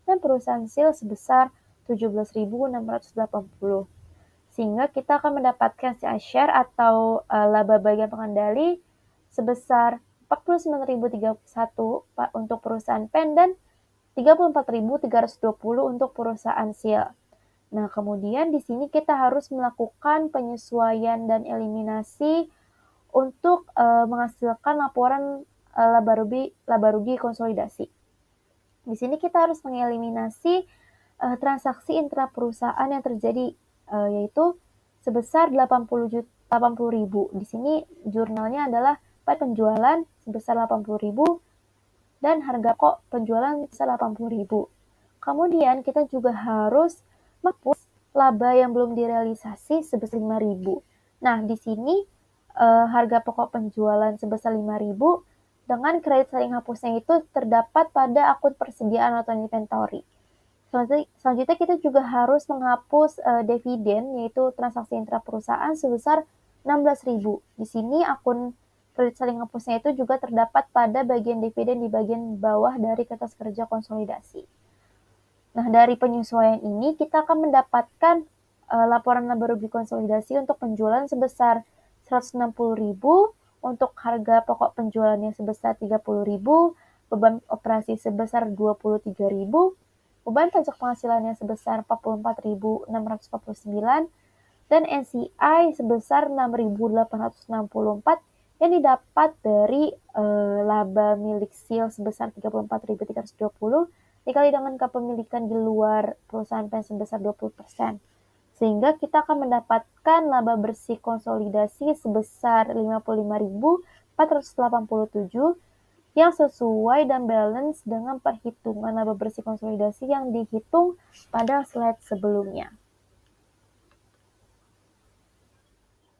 dan perusahaan SIL sebesar 17.680. Sehingga kita akan mendapatkan CA share atau laba bagian pengendali sebesar 49.031 untuk perusahaan PEN dan 34.320 untuk perusahaan SIL. Nah, kemudian di sini kita harus melakukan penyesuaian dan eliminasi untuk menghasilkan laporan laba rugi konsolidasi. Di sini kita harus mengeliminasi transaksi intraperusahaan yang terjadi yaitu sebesar 80.000. Di sini jurnalnya adalah penjualan sebesar 80.000 dan harga pokok penjualan sebesar 80.000. Kemudian kita juga harus menghapus laba yang belum direalisasi sebesar 5.000. Nah, di sini harga pokok penjualan sebesar 5.000 dengan kredit saling hapusnya itu terdapat pada akun persediaan atau inventory. Selanjutnya kita juga harus menghapus dividen yaitu transaksi intraperusahaan sebesar 16.000. Di sini akun kredit saling hapusnya itu juga terdapat pada bagian dividen di bagian bawah dari kertas kerja konsolidasi. Nah, dari penyesuaian ini kita akan mendapatkan laporan laba rugi konsolidasi untuk penjualan sebesar 160.000, untuk harga pokok penjualannya sebesar 30.000, beban operasi sebesar 23.000, beban pajak penghasilannya sebesar 44.649, dan NCI sebesar 6.864 yang didapat dari laba milik SIL sebesar 34.320 dikali dengan kepemilikan di luar perusahaan PEN sebesar 20%. Sehingga kita akan mendapatkan laba bersih konsolidasi sebesar 55.487 yang sesuai dan balance dengan perhitungan laba bersih konsolidasi yang dihitung pada slide sebelumnya.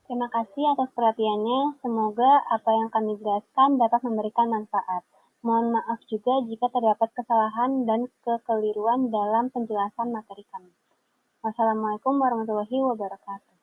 Terima kasih atas perhatiannya. Semoga apa yang kami jelaskan dapat memberikan manfaat. Mohon maaf juga jika terdapat kesalahan dan kekeliruan dalam penjelasan materi kami. Wassalamualaikum warahmatullahi wabarakatuh.